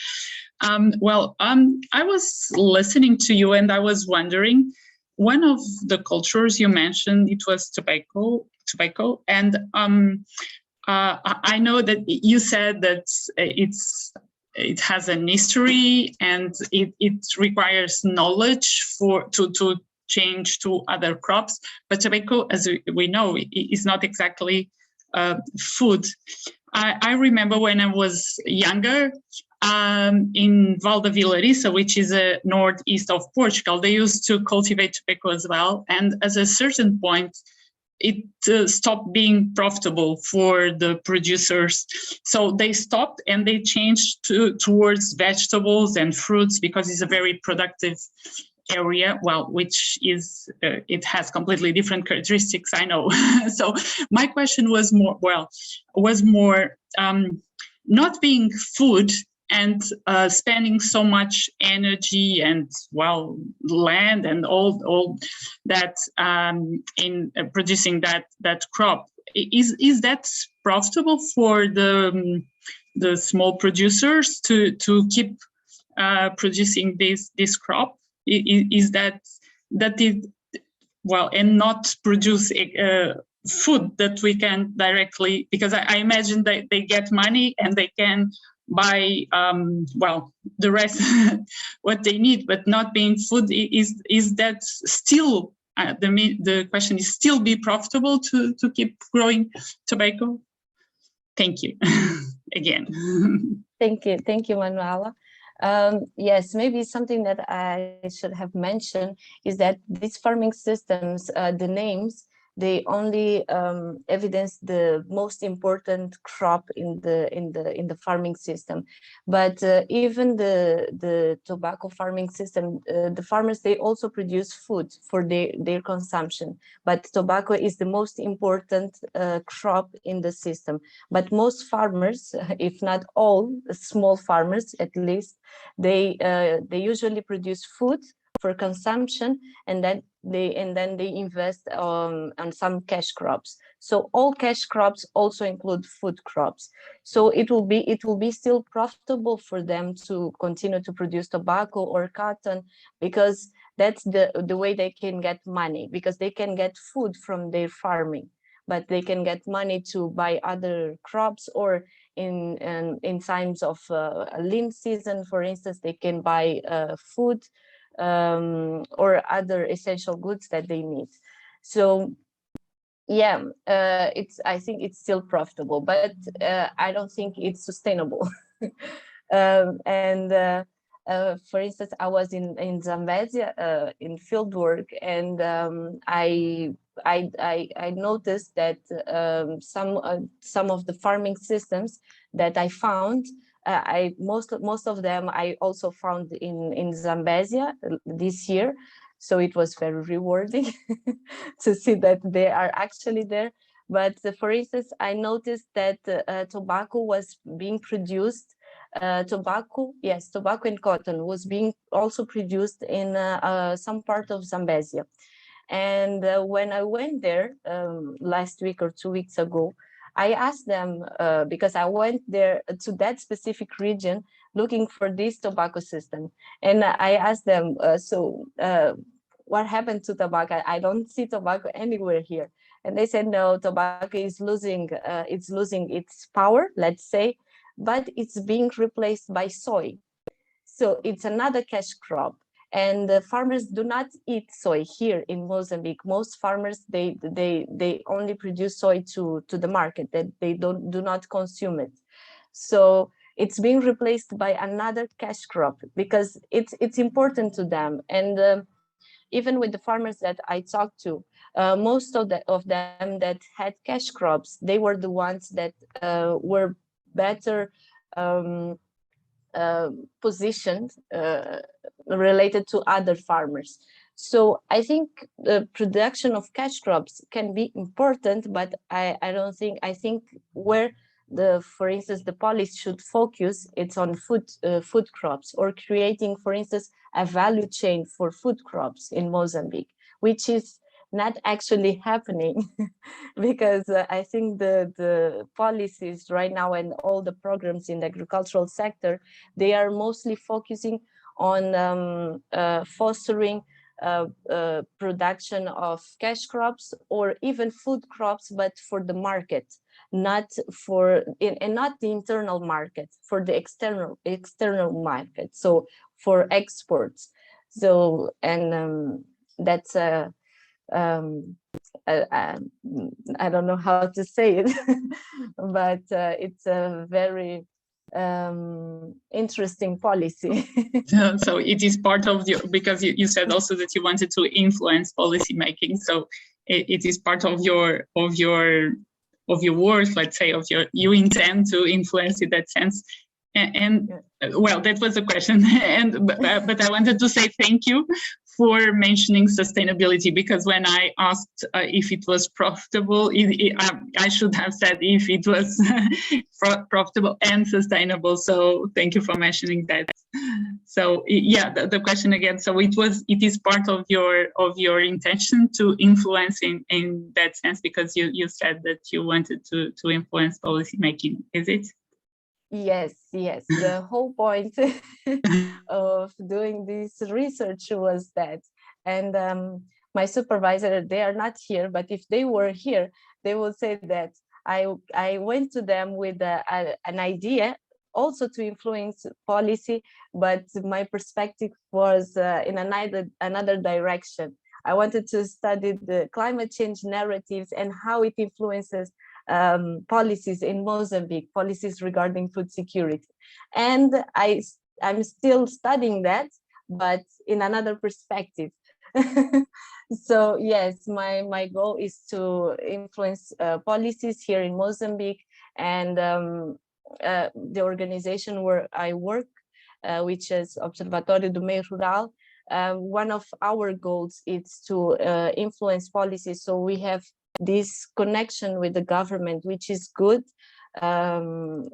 I was listening to you and I was wondering, one of the cultures you mentioned, it was tobacco, and I know that you said that it has an history and it requires knowledge to change to other crops, but tobacco, as we know, is not exactly food. I remember when I was younger, in Val da Vilariça, which is northeast of Portugal, they used to cultivate tobacco as well, and at a certain point it stopped being profitable for the producers. So they stopped and they changed towards vegetables and fruits because it's a very productive area, well, which is, it has completely different characteristics, I know. So my question was more, not being food and spending so much energy and land and all that in producing that crop, is that profitable for the small producers to keep producing this crop? Is that it, and not produce food that we can directly, because I imagine that they get money and they can buy the rest what they need, but not being food, is that still the question is still be profitable to keep growing tobacco? Thank you. Again. Thank you, Manuela. Yes, maybe something that I should have mentioned is that these farming systems, the names, they only evidence the most important crop in the farming system. But even the tobacco farming system, the farmers, they also produce food for their consumption. But tobacco is the most important crop in the system. But most farmers, if not all, small farmers at least, they usually produce food for consumption, and then they invest on some cash crops. So all cash crops also include food crops. So it will be still profitable for them to continue to produce tobacco or cotton, because that's the way they can get money, because they can get food from their farming, but they can get money to buy other crops, or in times of a lean season, for instance, they can buy food or other essential goods that they need. So yeah, I think it's still profitable, but I don't think it's sustainable. For instance, I was in Zambezia in field work, and I noticed that some of the farming systems that I found, most of them I also found in Zambezia this year. So it was very rewarding to see that they are actually there. But for instance, I noticed that tobacco was being produced. Tobacco and cotton was being also produced in some part of Zambezia. And when I went there last week or 2 weeks ago, I asked them, because I went there to that specific region looking for this tobacco system. And I asked them, what happened to tobacco? I don't see tobacco anywhere here. And they said, no, tobacco is losing its power, let's say, but it's being replaced by soy. So it's another cash crop. And the farmers do not eat soy here in Mozambique. Most farmers, they only produce soy to the market, that they do not consume it. So it's being replaced by another cash crop because it's important to them. And even with the farmers that I talked to, most of them that had cash crops, they were the ones that were better positioned related to other farmers. So I think the production of cash crops can be important, but I think where for instance, the policy should focus, it's on food crops, or creating, for instance, a value chain for food crops in Mozambique, which is not actually happening because I think the policies right now and all the programs in the agricultural sector, they are mostly focusing on fostering production of cash crops or even food crops, but for the market, not the internal market, for the external market, so for exports. So, and that's I don't know how to say it, but it's a very interesting policy. So it is part of your, because you said also that you wanted to influence policy making. So it is part of your work, let's say, you intend to influence in that sense. And well, that was a question. But I wanted to say thank you for mentioning sustainability, because when I asked if it was profitable, I should have said if it was profitable and sustainable. So thank you for mentioning that. So yeah, the question again. So it is part of your intention to influence in that sense, because you said that you wanted to influence policy making. Is it? Yes. The whole point of doing this research was that. And my supervisor, they are not here, but if they were here, they would say that I went to them with an idea also to influence policy, but my perspective was in another direction. I wanted to study the climate change narratives and how it influences policies in Mozambique, policies regarding food security. And I'm still studying that, but in another perspective. So yes, my goal is to influence policies here in Mozambique, and the organization where I work, which is Observatório do Meio Rural, one of our goals is to influence policies. So we have this connection with the government, which is good, and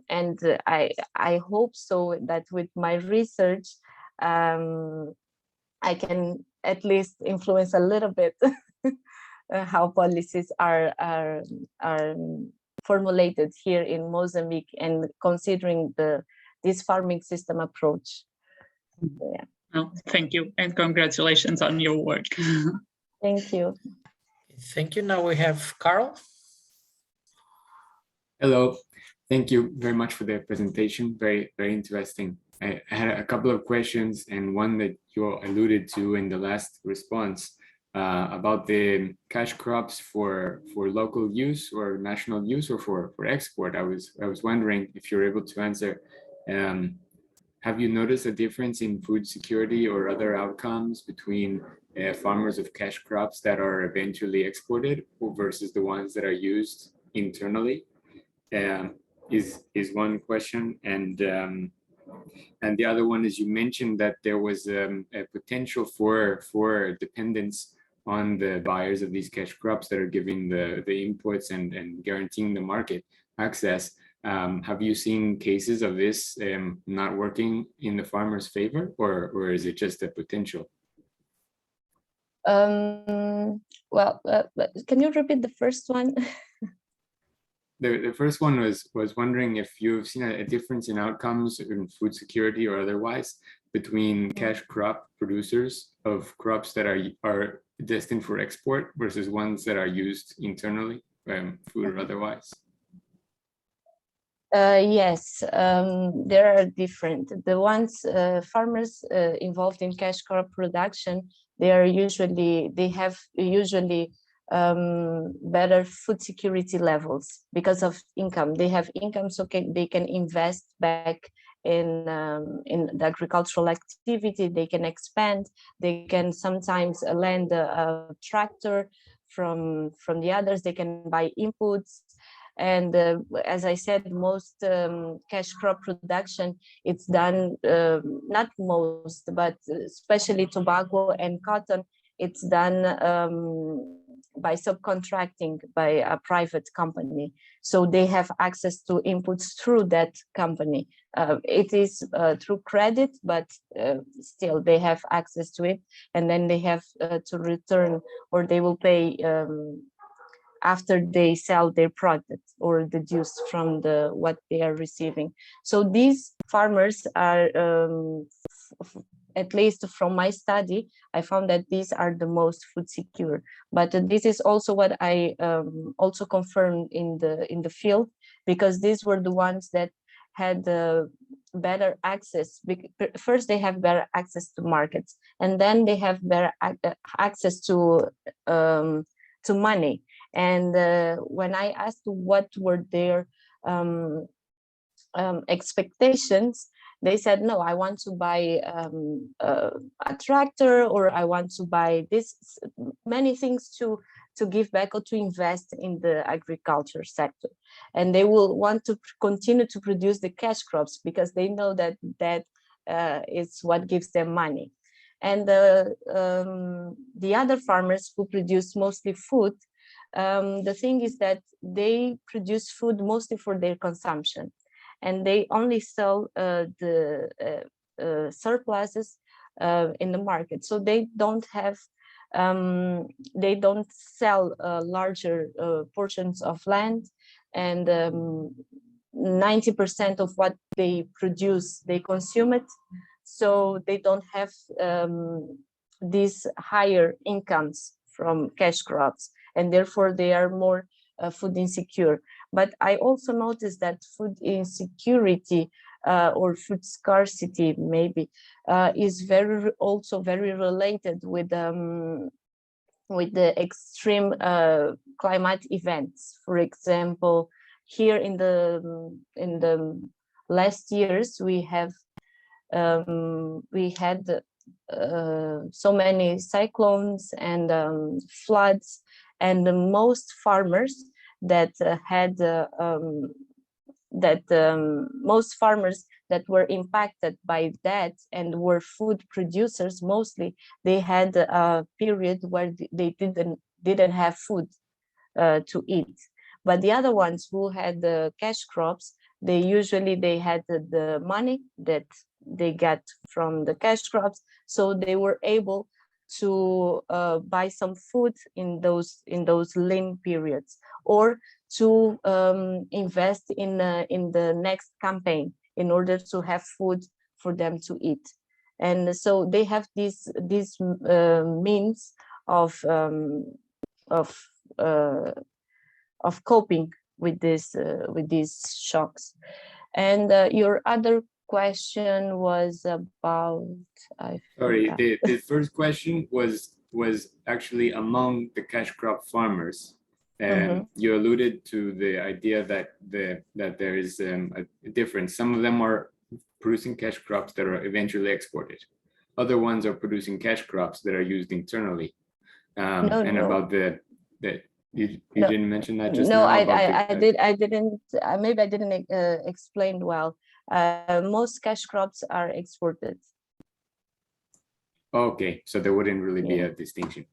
I hope so that with my research I can at least influence a little bit how policies are formulated here in Mozambique, and considering this farming system approach. Yeah. Well, thank you, and congratulations on your work. Thank you. Thank you. Now we have Carl. Hello, thank you very much for the presentation. Very, very interesting. I had a couple of questions, and one that you alluded to in the last response about the cash crops for local use or national use or for export. I was wondering if you're able to answer. Have you noticed a difference in food security or other outcomes between farmers of cash crops that are eventually exported versus the ones that are used internally? Is one question, and the other one is, you mentioned that there was a potential for dependence on the buyers of these cash crops that are giving the inputs and guaranteeing the market access. Have you seen cases of this not working in the farmer's favor, or is it just a potential? Well, can you repeat the first one? the first one was wondering if you've seen a difference in outcomes in food security or otherwise between cash crop producers of crops that are destined for export versus ones that are used internally, food or otherwise. Yes, there are different. The ones farmers involved in cash crop production, they have usually better food security levels because of income. They have income, so they can invest back in the agricultural activity. They can expand. They can sometimes lend a tractor from the others. They can buy inputs. And as I said, most cash crop production, it's done, not most, but especially tobacco and cotton, it's done by subcontracting by a private company. So they have access to inputs through that company. It is through credit, but still they have access to it. And then they have to return, or they will pay after they sell their product or deduce from what they are receiving. So these farmers are, at least from my study, I found that these are the most food secure. But this is also what I also confirmed in the field, because these were the ones that had better access. First, they have better access to markets, and then they have better access to money. And when I asked what were their expectations, they said, no, I want to buy a tractor, or I want to buy this, many things to give back or to invest in the agriculture sector. And they will want to continue to produce the cash crops because they know that is what gives them money. And the other farmers who produce mostly food, the thing is that they produce food mostly for their consumption, and they only sell the surpluses in the market. So they don't have, they don't sell larger portions of land, and 90% of what they produce, they consume it. So they don't have these higher incomes from cash crops, and therefore they are more food insecure. But I also noticed that food insecurity or food scarcity maybe is also very related with the extreme climate events. For example, here in the last years we had so many cyclones and floods, and the most farmers most farmers that were impacted by that and were food producers mostly, they had a period where they didn't have food to eat. But the other ones who had the cash crops, they had the money that they got from the cash crops, so they were able to buy some food in those lean periods, or to invest in the next campaign in order to have food for them to eat. And so they have these means of coping with these shocks. And your other question was about, the first question was actually among the cash crop farmers. You alluded to the idea that there is a difference. Some of them are producing cash crops that are eventually exported. Other ones are producing cash crops that are used internally. About you didn't mention that just now. I didn't. Maybe I didn't explain well. Most cash crops are exported. Okay, so there wouldn't really be a distinction.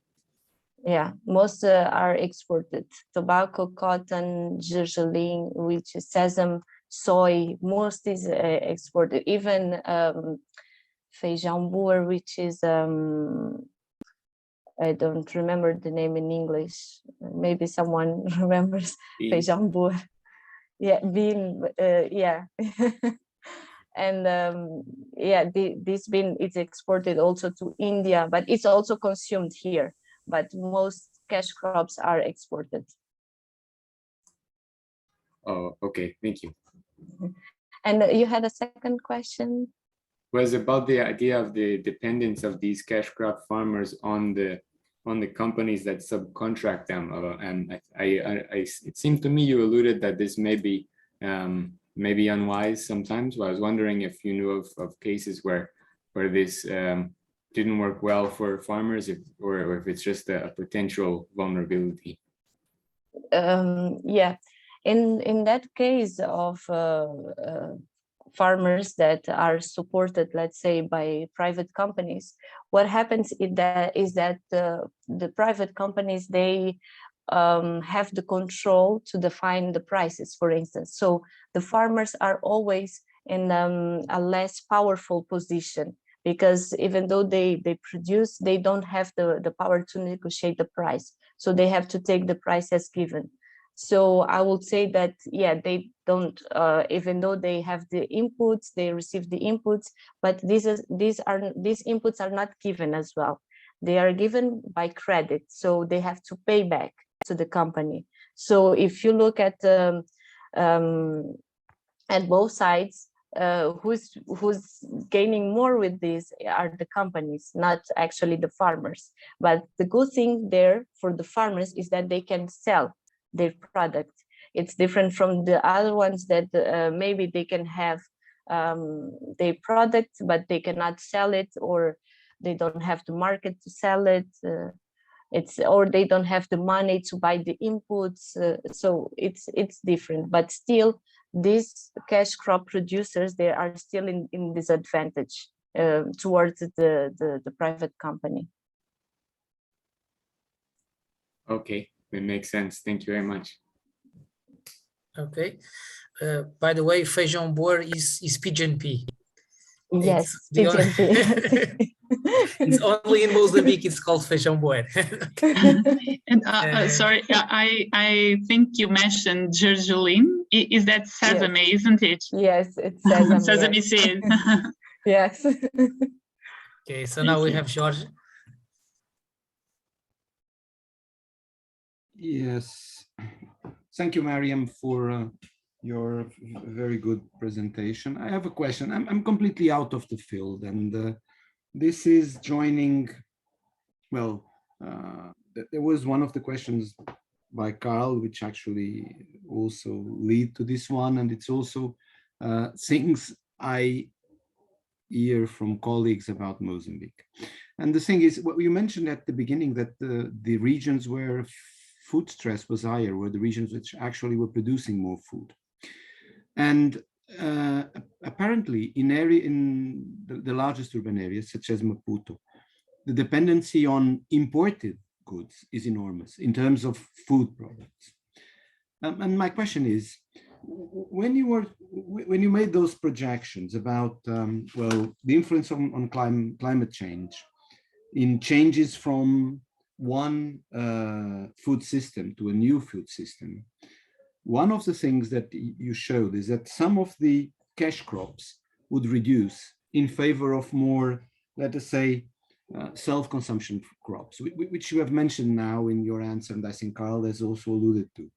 Yeah, most are exported. Tobacco, cotton, gergelim, which is sesame, soy, most is exported. Even feijão boer, which is I don't remember the name in English. Maybe someone remembers feijão boer. yeah, bean, yeah. And yeah, this bean is exported also to India, but it's also consumed here. But most cash crops are exported. Oh, okay, thank you. And you had a second question? Was about the idea of the dependence of these cash crop farmers on the companies that subcontract them. And it seemed to me you alluded that this may be maybe unwise sometimes. Well, I was wondering if you knew of cases where this didn't work well for farmers, or if it's just a potential vulnerability. Yeah, in that case of farmers that are supported, let's say, by private companies, what happens is that the private companies, they have the control to define the prices, for instance. So the farmers are always in a less powerful position, because even though they produce, they don't have the power to negotiate the price. So they have to take the price as given. So I would say that, yeah, they don't, even though they have the inputs, they receive the inputs, but these inputs are not given as well. They are given by credit, so they have to pay back to the company. So if you look at both sides, who's gaining more with this are the companies, not actually the farmers. But the good thing there for the farmers is that they can sell their product. It's different from the other ones that maybe they can have their product, but they cannot sell it, or they don't have the market to sell it. Or they don't have the money to buy the inputs. So it's different, but still these cash crop producers, they are still in disadvantage towards the private company. Okay, that makes sense. Thank you very much. Okay. By the way, feijão boer is pigeon pea. Yes, pigeon pea. It's only in Mozambique it's called feijão boer. And sorry, I think you mentioned gergelim. Is that sesame, yes, isn't it? Yes, it's sesame. Sesame yes. seed. Yes. Okay, so now we have George. Yes, thank you, Mariam, for your very good presentation. I have a question. I'm completely out of the field, and this is joining, well, there was one of the questions by Carl, which actually also lead to this one, and it's also things I hear from colleagues about Mozambique. And the thing is, what you mentioned at the beginning, that the regions where food stress was higher were the regions which actually were producing more food. And apparently in the largest urban areas, such as Maputo, the dependency on imported goods is enormous in terms of food products. And my question is, when you made those projections about well, the influence on climate change in changes from one food system to a new food system, one of the things that you showed is that some of the cash crops would reduce in favor of more, let us say, self-consumption crops, which you have mentioned now in your answer, and I think Carl has also alluded to.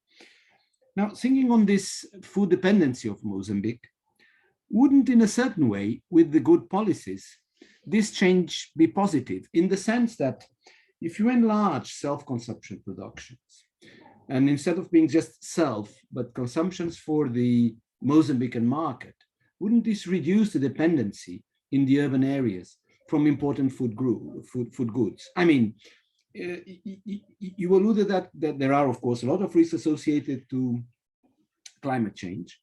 Now, thinking on this food dependency of Mozambique, wouldn't, in a certain way, with the good policies, this change be positive, in the sense that if you enlarge self-consumption productions, and instead of being just self, but consumptions for the Mozambican market, wouldn't this reduce the dependency in the urban areas from important food goods? I mean, you alluded that there are, of course, a lot of risks associated to climate change,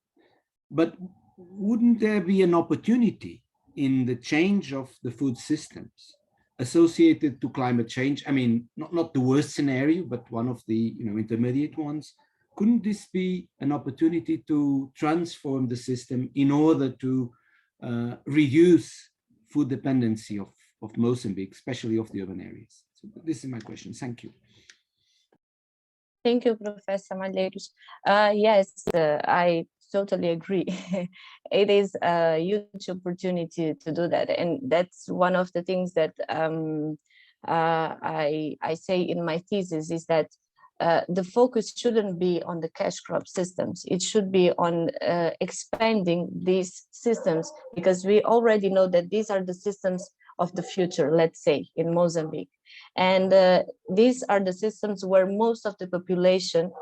but wouldn't there be an opportunity in the change of the food systems associated to climate change? I mean, not the worst scenario, but one of the intermediate ones. Couldn't this be an opportunity to transform the system in order to reduce food dependency of Mozambique, especially of the urban areas? So this is my question. Thank you. Thank you, Professor Malheiros. Yes, I totally agree. It is a huge opportunity to do that. And that's one of the things that I say in my thesis is that the focus shouldn't be on the cash crop systems. It should be on expanding these systems, because we already know that these are the systems of the future, let's say, in Mozambique. And these are the systems where most of the population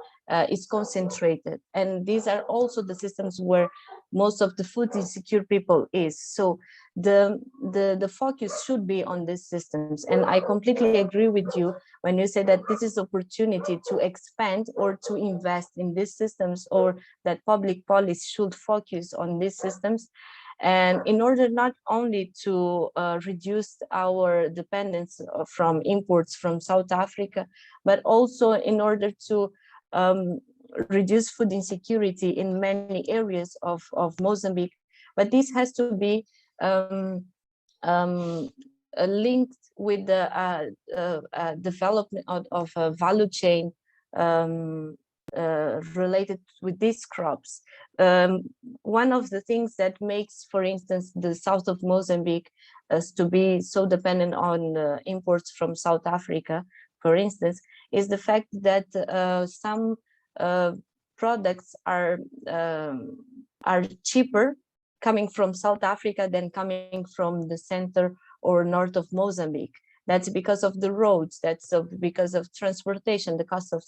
is concentrated. And these are also the systems where most of the food insecure people is. So the focus should be on these systems. And I completely agree with you when you say that this is opportunity to expand or to invest in these systems, or that public policy should focus on these systems. And in order not only to reduce our dependence from imports from South Africa, but also in order to reduce food insecurity in many areas of Mozambique. But this has to be linked with the development of a value chain related with these crops. One of the things that makes, for instance, the south of Mozambique to be so dependent on imports from South Africa, for instance, is the fact that some products are cheaper coming from South Africa than coming from the center or north of Mozambique. That's because of the roads, that's because of transportation, the cost of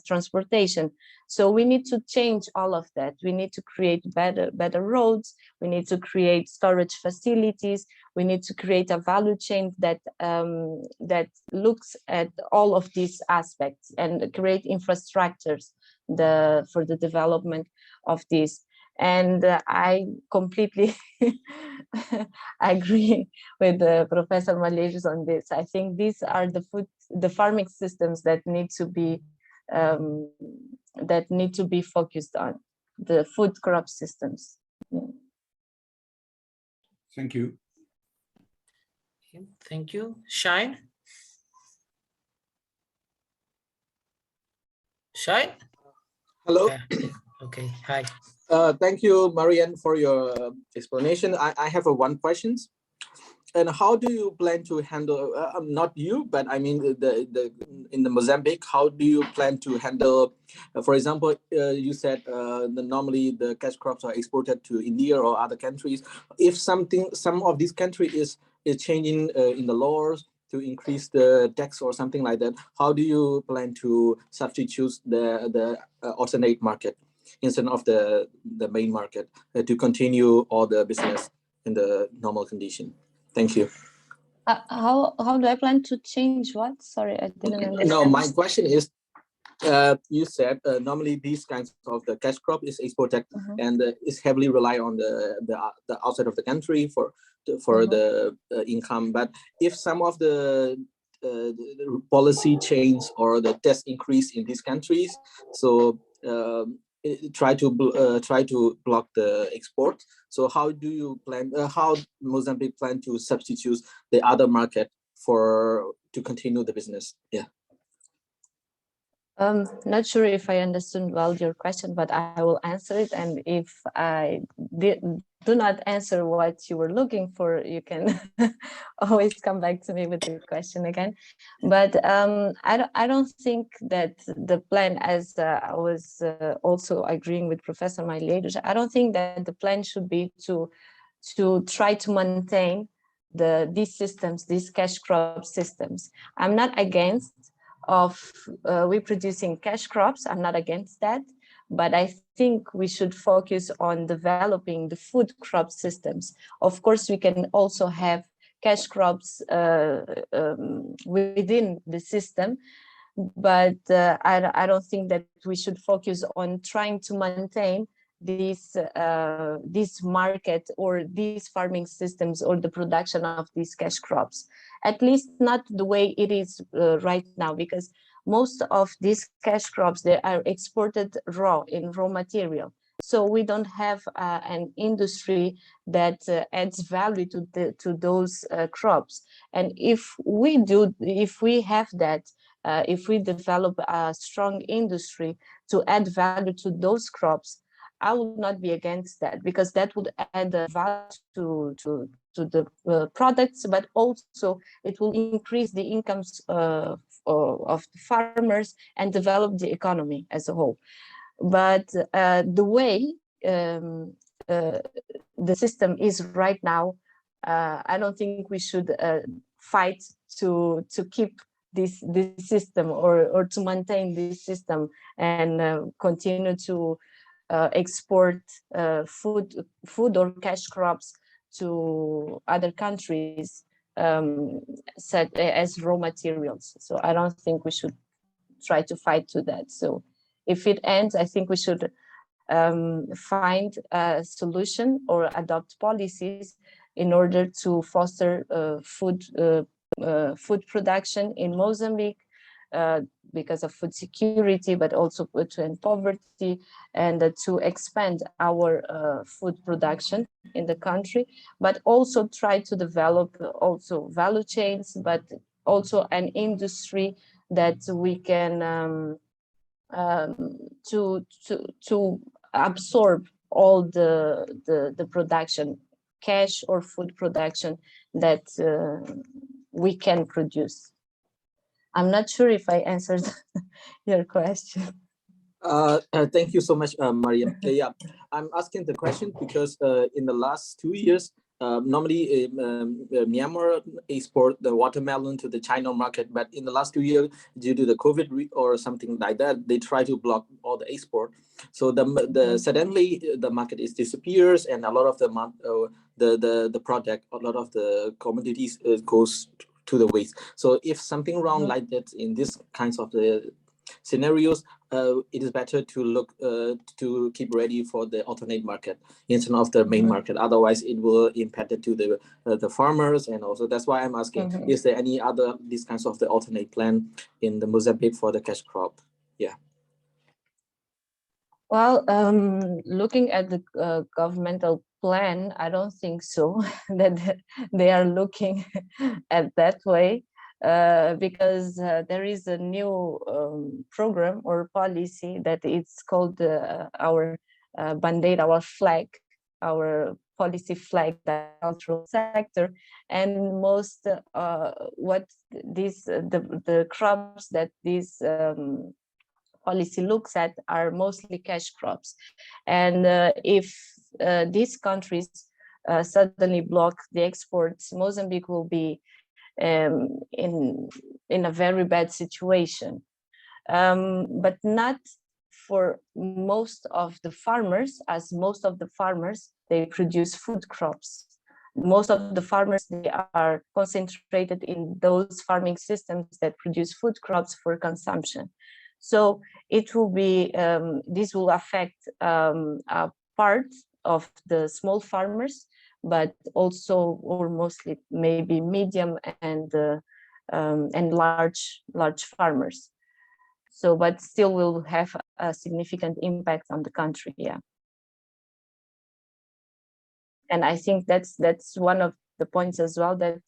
transportation. So we need to change all of that. We need to create better roads. We need to create storage facilities. We need to create a value chain that that looks at all of these aspects and create infrastructures for the development of this. And I completely agree with Professor Malheiros on this. I think these are the farming systems that need to be focused on, the food crop systems. Yeah. Thank you. Thank you. Shine? Shine? Hello. Okay, hi. Thank you, Mariam, for your explanation. I have one question. And how do you plan to handle, not you, but I mean in the Mozambique, how do you plan to handle, for example, you said normally the cash crops are exported to India or other countries. If some of these countries is changing in the laws to increase the tax or something like that, how do you plan to substitute the alternate market instead of the main market to continue all the business in the normal condition? Thank you. How do I plan to change what? Sorry, I didn't understand. No, my question is, you said normally these kinds of the cash crop is exported and is heavily rely on the outside of the country for the income. But if some of the policy change or the tax increase in these countries, so try to block the export. So how do you plan? How Mozambique plan to substitute the other market to continue the business? Yeah. Not sure if I understood well your question, but I will answer it. And if I do not answer what you were looking for, you can always come back to me with the question again. But I don't think that the plan, as I was also agreeing with Professor Malheiros, I don't think that the plan should be to try to maintain these systems, these cash crop systems. I'm not against of we producing cash crops. I'm not against that, but I think we should focus on developing the food crop systems. Of course, we can also have cash crops within the system, but I don't think that we should focus on trying to maintain this market or these farming systems or the production of these cash crops, at least not the way it is right now, because most of these cash crops, they are exported raw material. So we don't have an industry that adds value to those crops. And if we have that, if we develop a strong industry to add value to those crops, I would not be against that, because that would add value to the products, but also it will increase the incomes of the farmers and develop the economy as a whole. But the way the system is right now, I don't think we should fight to keep this system or to maintain this system and continue to export food or cash crops to other countries such as raw materials. So I don't think we should try to fight to that. So if it ends, I think we should find a solution or adopt policies in order to foster food production in Mozambique because of food security, but also to end poverty, and to expand our food production in the country, but also try to develop also value chains, but also an industry that we can to absorb all the production, cash or food production that we can produce. I'm not sure if I answered your question. Thank you so much, Mariam. Yeah, I'm asking the question because in the last 2 years, normally Myanmar export the watermelon to the China market, but in the last 2 years, due to the COVID or something like that, they try to block all the export. So suddenly the market is disappears, and a lot of the product, a lot of the commodities goes to the waste. So if something wrong like that in this kinds of the scenarios, it is better to look to keep ready for the alternate market instead of the main market. Otherwise, it will impact it to the farmers, and also that's why I'm asking: is there any other these kinds of the alternate plan in the Mozambique for the cash crop? Yeah. Well, looking at the governmental plan, I don't think so that they are looking at that way. Because there is a new program or policy that it's called our Bandera, our flag, our policy flag, the agricultural sector, and most what the crops that this policy looks at are mostly cash crops, and if these countries suddenly block the exports, Mozambique will be in a very bad situation, but not for most of the farmers, as most of the farmers, they produce food crops. Most of the farmers, they are concentrated in those farming systems that produce food crops for consumption. So it will be, this will affect a part of the small farmers, but also, or mostly, maybe medium and large farmers. So, but still will have a significant impact on the country, yeah. And I think that's one of the points as well that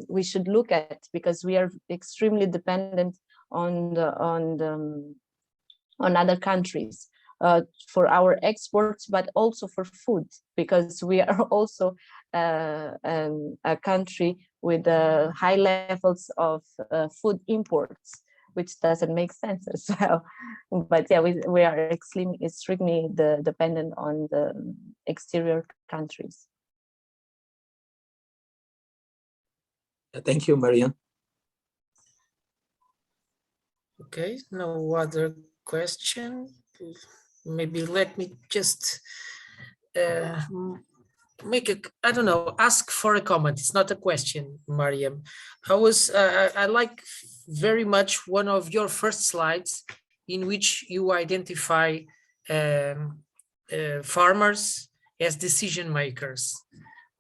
we should look at, because we are extremely dependent on other countries. For our exports, but also for food, because we are also a country with high levels of food imports, which doesn't make sense as well. But yeah, we are extremely dependent on the exterior countries. Thank you, Mariam. Okay, no other question. Maybe let me just I don't know, ask for a comment. It's not a question, Mariam. I like very much one of your first slides in which you identify farmers as decision makers,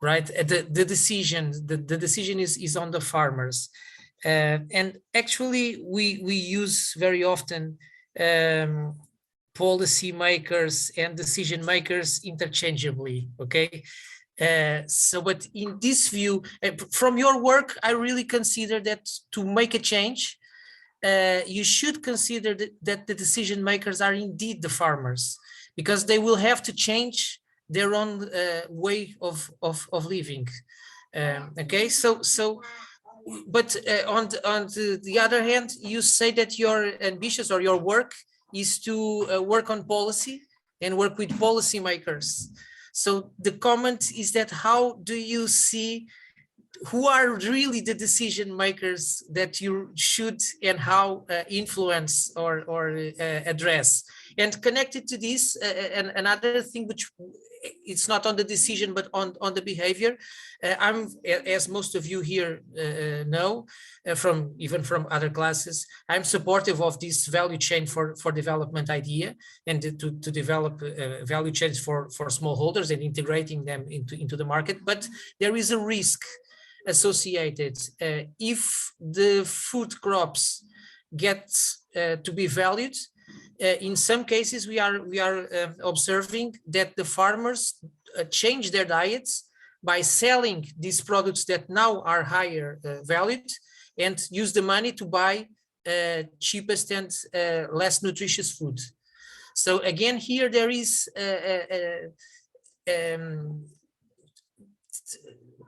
right? The decision is on the farmers. And actually we use very often policy makers and decision makers interchangeably, okay? So, but in this view, from your work, I really consider that to make a change, you should consider that the decision makers are indeed the farmers, because they will have to change their own way of living. Okay, but on the other hand, you say that your ambitious or your work is to work on policy and work with policymakers. So the comment is that how do you see who are really the decision makers that you should and how influence or address? And connected to this, and another thing which it's not on the decision but on the behavior, I'm, as most of you here know, even from other classes, I'm supportive of this value chain for development idea, and to develop value chains for smallholders and integrating them into the market. But there is a risk associated. If the food crops get to be valued, in some cases we are observing that the farmers change their diets by selling these products that now are higher valued, and use the money to buy cheapest and less nutritious food. So again, here there is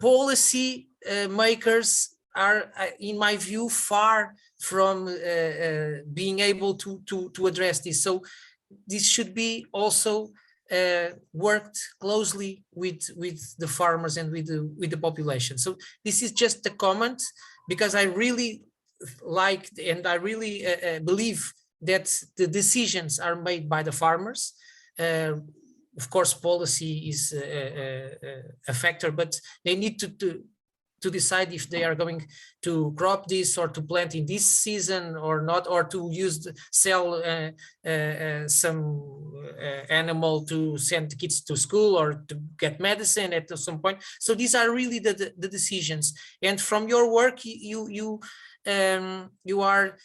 policy makers are, in my view, far from being able to address this. So this should be also worked closely with the farmers and with the population. So this is just a comment, because I really like and I really believe that the decisions are made by the farmers. Of course, policy is a factor, but they need to decide if they are going to crop this or to plant in this season or not, or to sell some animal to send kids to school or to get medicine at some point. So these are really the decisions. And from your work, you are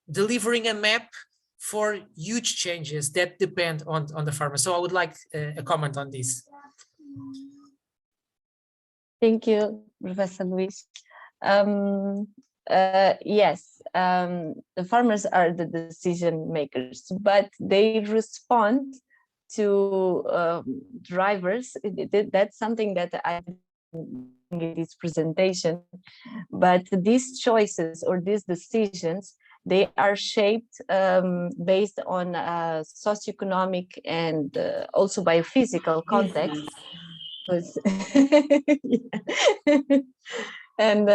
delivering a map for huge changes that depend on the farmer. So I would like a comment on this. Thank you, Professor Luis. Yes, the farmers are the decision makers, but they respond to drivers. That's something that I in this presentation, but these choices or these decisions, they are shaped based on socioeconomic and also biophysical context. And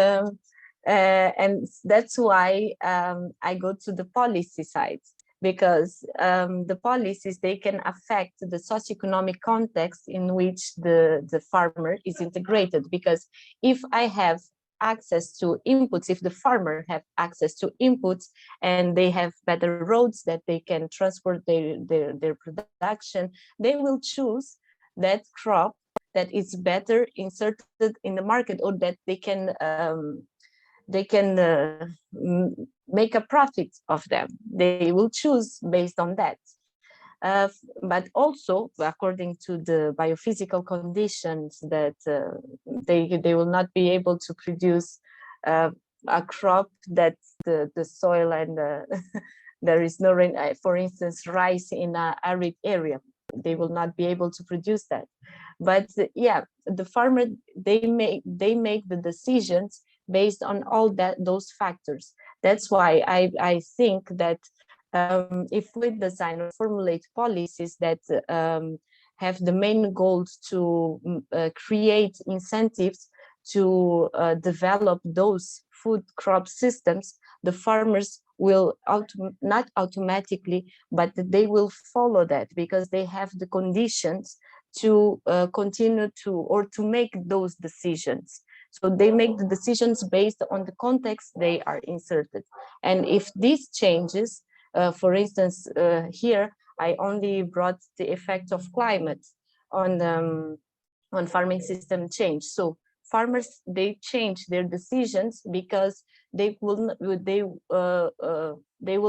that's why I go to the policy side, because the policies, they can affect the socioeconomic context in which the farmer is integrated. Because if I have access to inputs, if the farmer have access to inputs and they have better roads that they can transport their production, they will choose that crop that is better inserted in the market, or that they can make a profit of them. They will choose based on that. But also, according to the biophysical conditions, that they will not be able to produce a crop that the soil and there is no rain. For instance, rice in an arid area, they will not be able to produce that. But yeah, the farmer, they make the decisions based on all those factors. That's why I think that if we design or formulate policies that have the main goals to create incentives to develop those food crop systems, the farmers will not automatically, but they will follow that, because they have the conditions to continue to make those decisions. So they make the decisions based on the context they are inserted. And if this changes, for instance, here, I only brought the effect of climate on farming system change. So farmers, they change their decisions because they will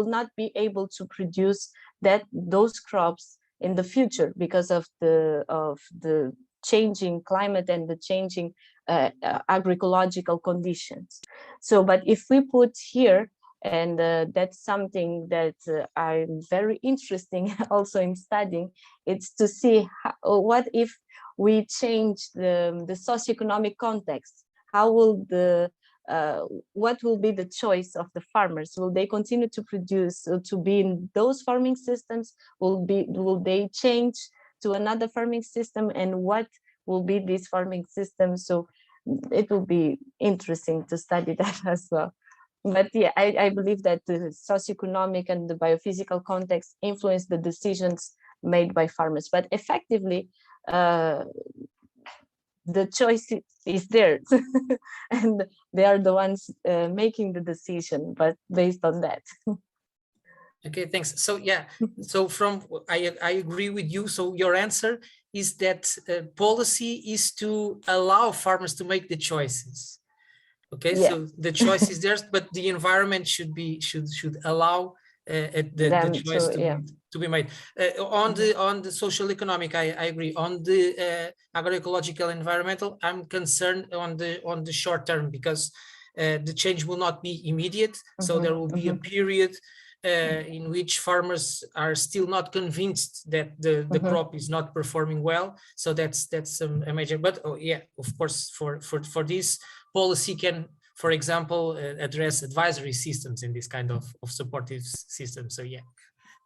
not be able to produce those crops in the future because of the changing climate and the changing agroecological conditions. So, but if we put here, and that's something that I'm very interesting also in studying, it's to see how, what if we change the socioeconomic context? How will what will be the choice of the farmers? Will they continue to produce, to be in those farming systems? Will they change to another farming system? And what will be this farming system? So it will be interesting to study that as well. But yeah, I believe that the socioeconomic and the biophysical context influence the decisions made by farmers. But effectively, the choice is theirs, and they are the ones making the decision, but based on that. Okay, thanks. So yeah, so I agree with you. So your answer is that policy is to allow farmers to make the choices. Okay, yeah. So the choice is theirs, but the environment should allow the choice to be made. On the social economic, I agree. On the agroecological environmental, I'm concerned on the short term, because the change will not be immediate. So there will be a period in which farmers are still not convinced that the crop is not performing well. So that's a major. But oh yeah, of course, for this, policy can, for example, address advisory systems in this kind of supportive system. So yeah,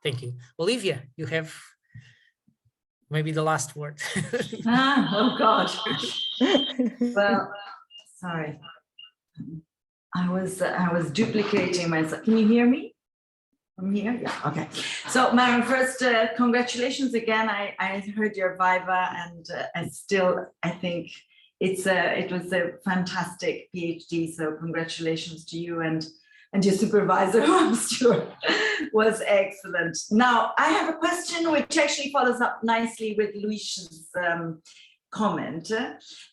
thank you. Olivia, you have maybe the last word. Oh God. Well, sorry. I was duplicating myself. Can you hear me from here? Yeah, okay. So Mariam, first, congratulations again. I heard your Viva, and I think it was a fantastic PhD. So congratulations to you and your supervisor, who I'm sure was excellent. Now, I have a question which actually follows up nicely with Luis's comment.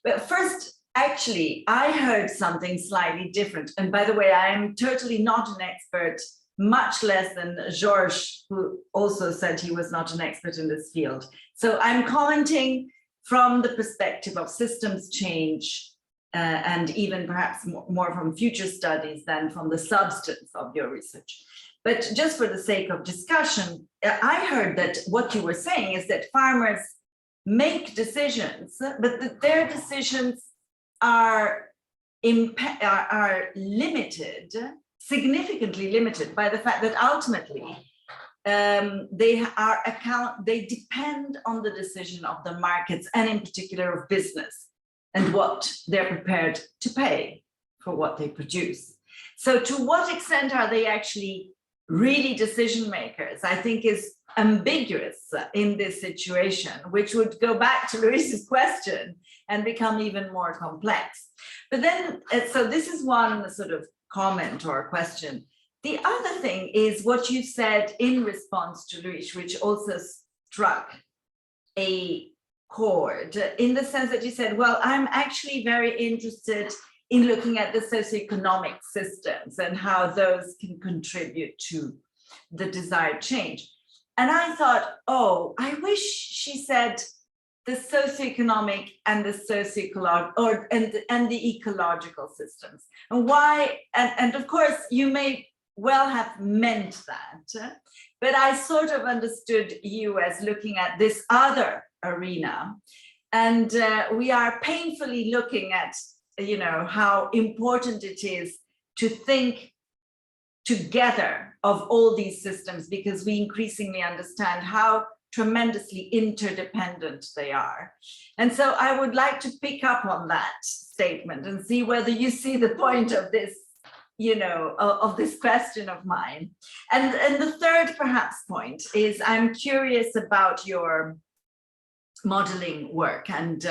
But first, actually, I heard something slightly different. And by the way, I am totally not an expert, much less than Georges, who also said he was not an expert in this field. So I'm commenting from the perspective of systems change, and even perhaps more from future studies than from the substance of your research. But just for the sake of discussion, I heard that what you were saying is that farmers make decisions, but that their decisions are limited, significantly limited by the fact that ultimately they depend on the decision of the markets, and in particular of business, and what they're prepared to pay for what they produce. So to what extent are they actually really decision makers, I think is ambiguous in this situation, which would go back to Luis's question and become even more complex. But then, so this is one sort of comment or question. The other thing is what you said in response to Luis, which also struck a chord, in the sense that you said, well, I'm actually very interested in looking at the socioeconomic systems and how those can contribute to the desired change. And I thought, oh, I wish she said the socioeconomic and the socio-ecological, and the ecological systems. And why, and of course, you may well have meant that, but I sort of understood you as looking at this other arena. And we are painfully looking at, how important it is to think together of all these systems, because we increasingly understand how tremendously interdependent they are. And so I would like to pick up on that statement and see whether you see the point of this, of this question of mine. And the third perhaps point is, I'm curious about your modeling work and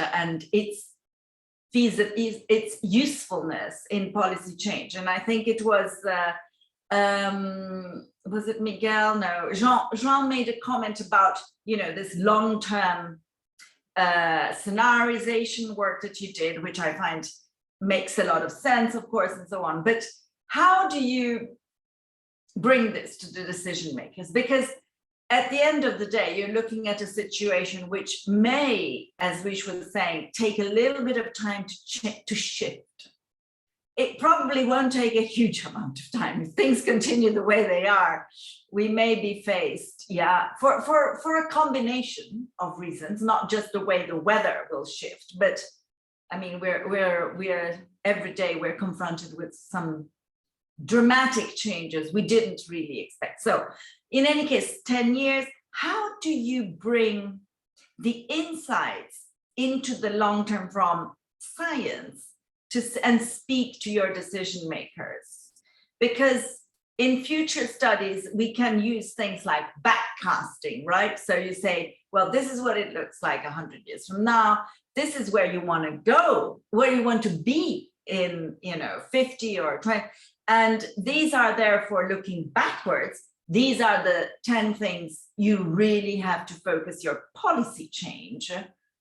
its usefulness in policy change. And I think it was it Miguel? No, Jean made a comment about, this long-term scenariization work that you did, which I find makes a lot of sense, of course, and so on. But how do you bring this to the decision makers? Because at the end of the day, you're looking at a situation which may, as Rish was saying, take a little bit of time to shift. It probably won't take a huge amount of time. If things continue the way they are, we may be faced, for a combination of reasons, not just the way the weather will shift, but I mean, we're every day we're confronted with some dramatic changes we didn't really expect. So in any case, 10 years, how do you bring the insights into the long term from science and speak to your decision makers? Because in future studies, we can use things like backcasting, right? So you say, well, this is what it looks like 100 years from now. This is where you want to go, where you want to be in, 50 or 20. And these are therefore looking backwards. These are the 10 things you really have to focus your policy change.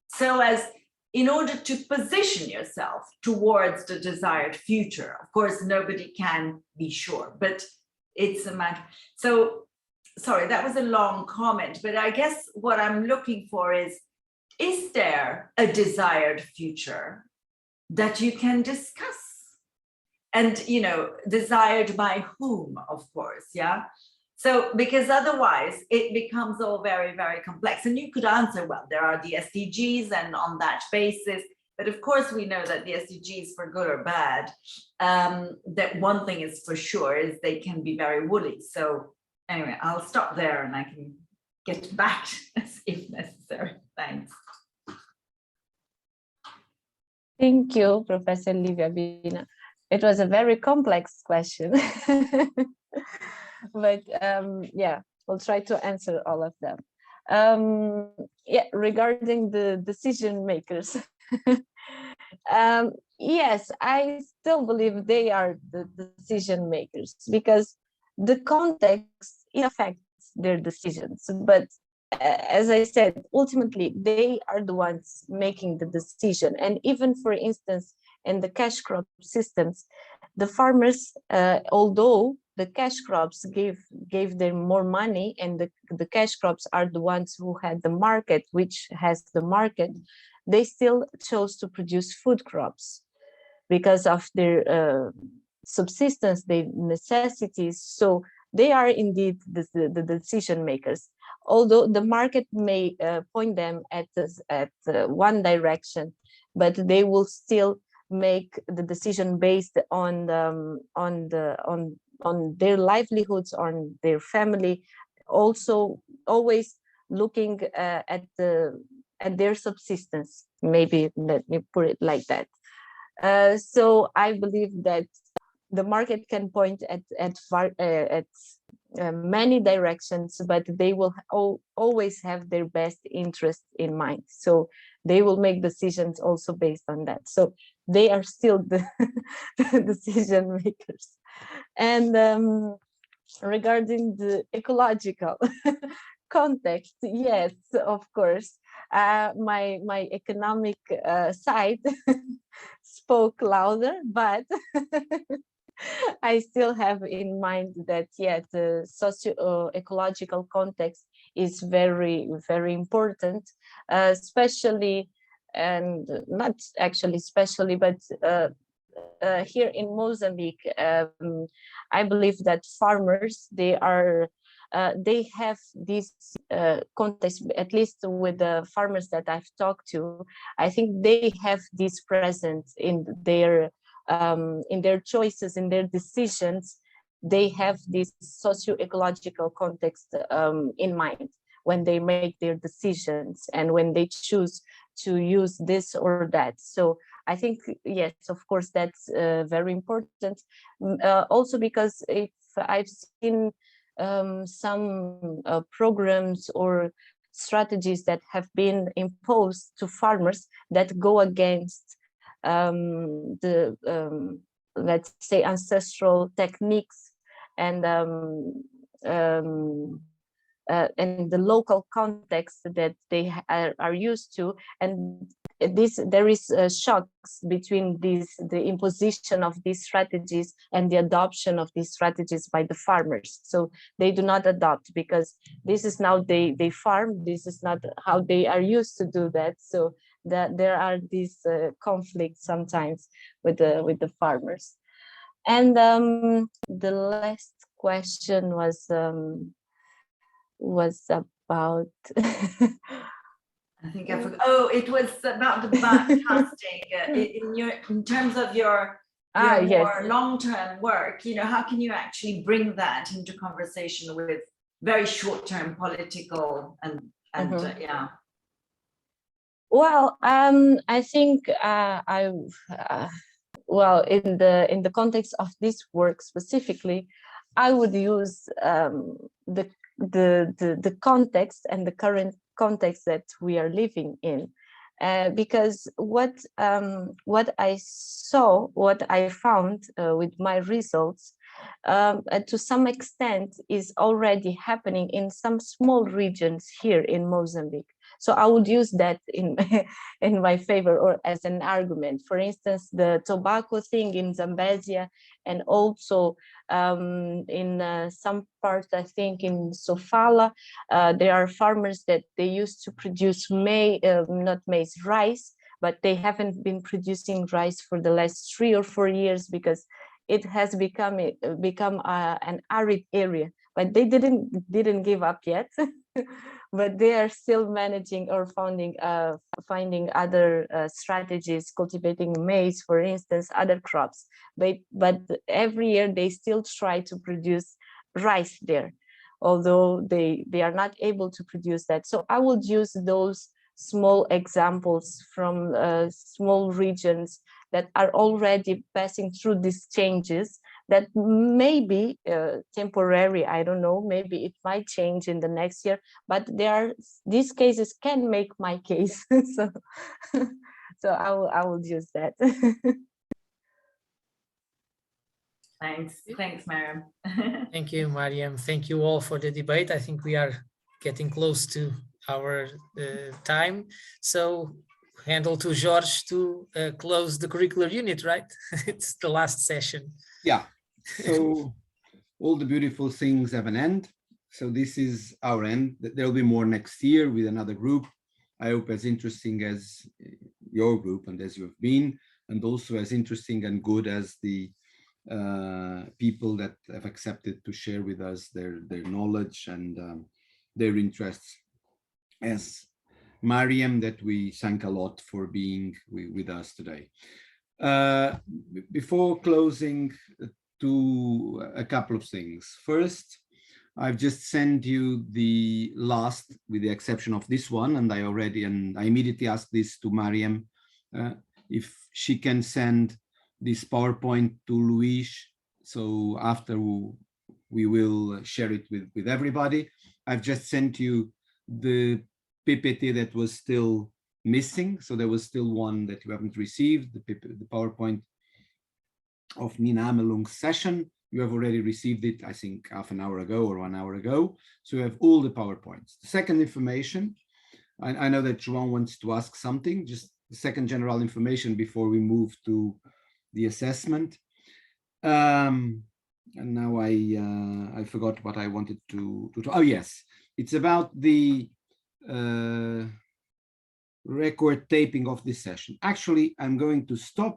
So as in order to position yourself towards the desired future. Of course, nobody can be sure, but it's a matter. So, sorry, that was a long comment, but I guess what I'm looking for is there a desired future that you can discuss? And, desired by whom, of course, yeah? So, because otherwise it becomes all very, very complex. And you could answer, well, there are the SDGs and on that basis, but of course we know that the SDGs, for good or bad, that one thing is for sure is they can be very woolly. So anyway, I'll stop there and I can get back if necessary. Thanks. Thank you, Professor Livia Bina. It was a very complex question, but we'll try to answer all of them. Regarding the decision makers, yes, I still believe they are the decision makers because the context affects their decisions. But as I said, ultimately, they are the ones making the decision. And even, for instance, in the cash crop systems, the farmers, although the cash crops gave them more money, and the cash crops are the ones who had the market, which has the market, they still chose to produce food crops because of their subsistence, their necessities. So they are indeed the decision makers. Although the market may point them at one direction, but they will still make the decision based on their livelihoods, on their family, also always looking at their subsistence. Maybe let me put it like that. So I believe that the market can point at many directions, but they will always have their best interest in mind. So they will make decisions also based on that. So they are still the decision makers. And regarding the ecological context, yes, of course, my economic side spoke louder, but I still have in mind that, the socio-ecological context is very, very important, especially, and not actually especially, but here in Mozambique, I believe that farmers, they have this context, at least with the farmers that I've talked to. I think they have this present in their choices, in their decisions. They have this socio-ecological context in mind when they make their decisions and when they choose to use this or that. So I think, yes, of course, that's very important. Also because if I've seen some programs or strategies that have been imposed to farmers that go against the let's say ancestral techniques and the local context that they are used to, and there is shocks between the imposition of these strategies and the adoption of these strategies by the farmers. So they do not adopt because this is now they farm. This is not how they are used to do that. So that there are these conflicts sometimes with the farmers. And the last question was about. I think I forgot. Oh, it was about the broadcasting. In terms of your yes, more long-term work, how can you actually bring that into conversation with very short-term political and yeah. Well, I think well, in the context of this work specifically, I would use the context and the current context that we are living in, because what I saw, what I found with my results, to some extent is already happening in some small regions here in Mozambique. So I would use that in in my favor or as an argument. For instance, the tobacco thing in Zambezia, and also in some parts, I think in Sofala, there are farmers that they used to produce rice, but they haven't been producing rice for the last 3 or 4 years because it has become an arid area. But they didn't give up yet. But they are still managing or finding other strategies, cultivating maize, for instance, other crops. But every year they still try to produce rice there, although they are not able to produce that. So I would use those small examples from small regions that are already passing through these changes that may be temporary. I don't know, maybe it might change in the next year, but these cases can make my case. So I will use that. Thanks, Mariam. Thank you, Mariam. Thank you all for the debate. I think we are getting close to our time. So handle to Jorge to close the curricular unit, right? It's the last session. Yeah. So all the beautiful things have an end. So this is our end. There'll be more next year with another group. I hope as interesting as your group and as you've been, and also as interesting and good as the people that have accepted to share with us their knowledge and their interests. As Mariam, that we thank a lot for being with us today. Before closing, to a couple of things. First, I've just sent you the last, with the exception of this one, and I immediately asked this to Mariam, if she can send this PowerPoint to Luis, so after we will share it with everybody. I've just sent you the PPT that was still missing, so there was still one that you haven't received, the PowerPoint of Nina Amelung's session. You have already received it, I think, half an hour ago or 1 hour ago. So you have all the PowerPoints. The second information, I know that João wants to ask something, just the second general information before we move to the assessment. And now I forgot what I wanted to oh yes, it's about the record taping of this session. Actually, I'm going to stop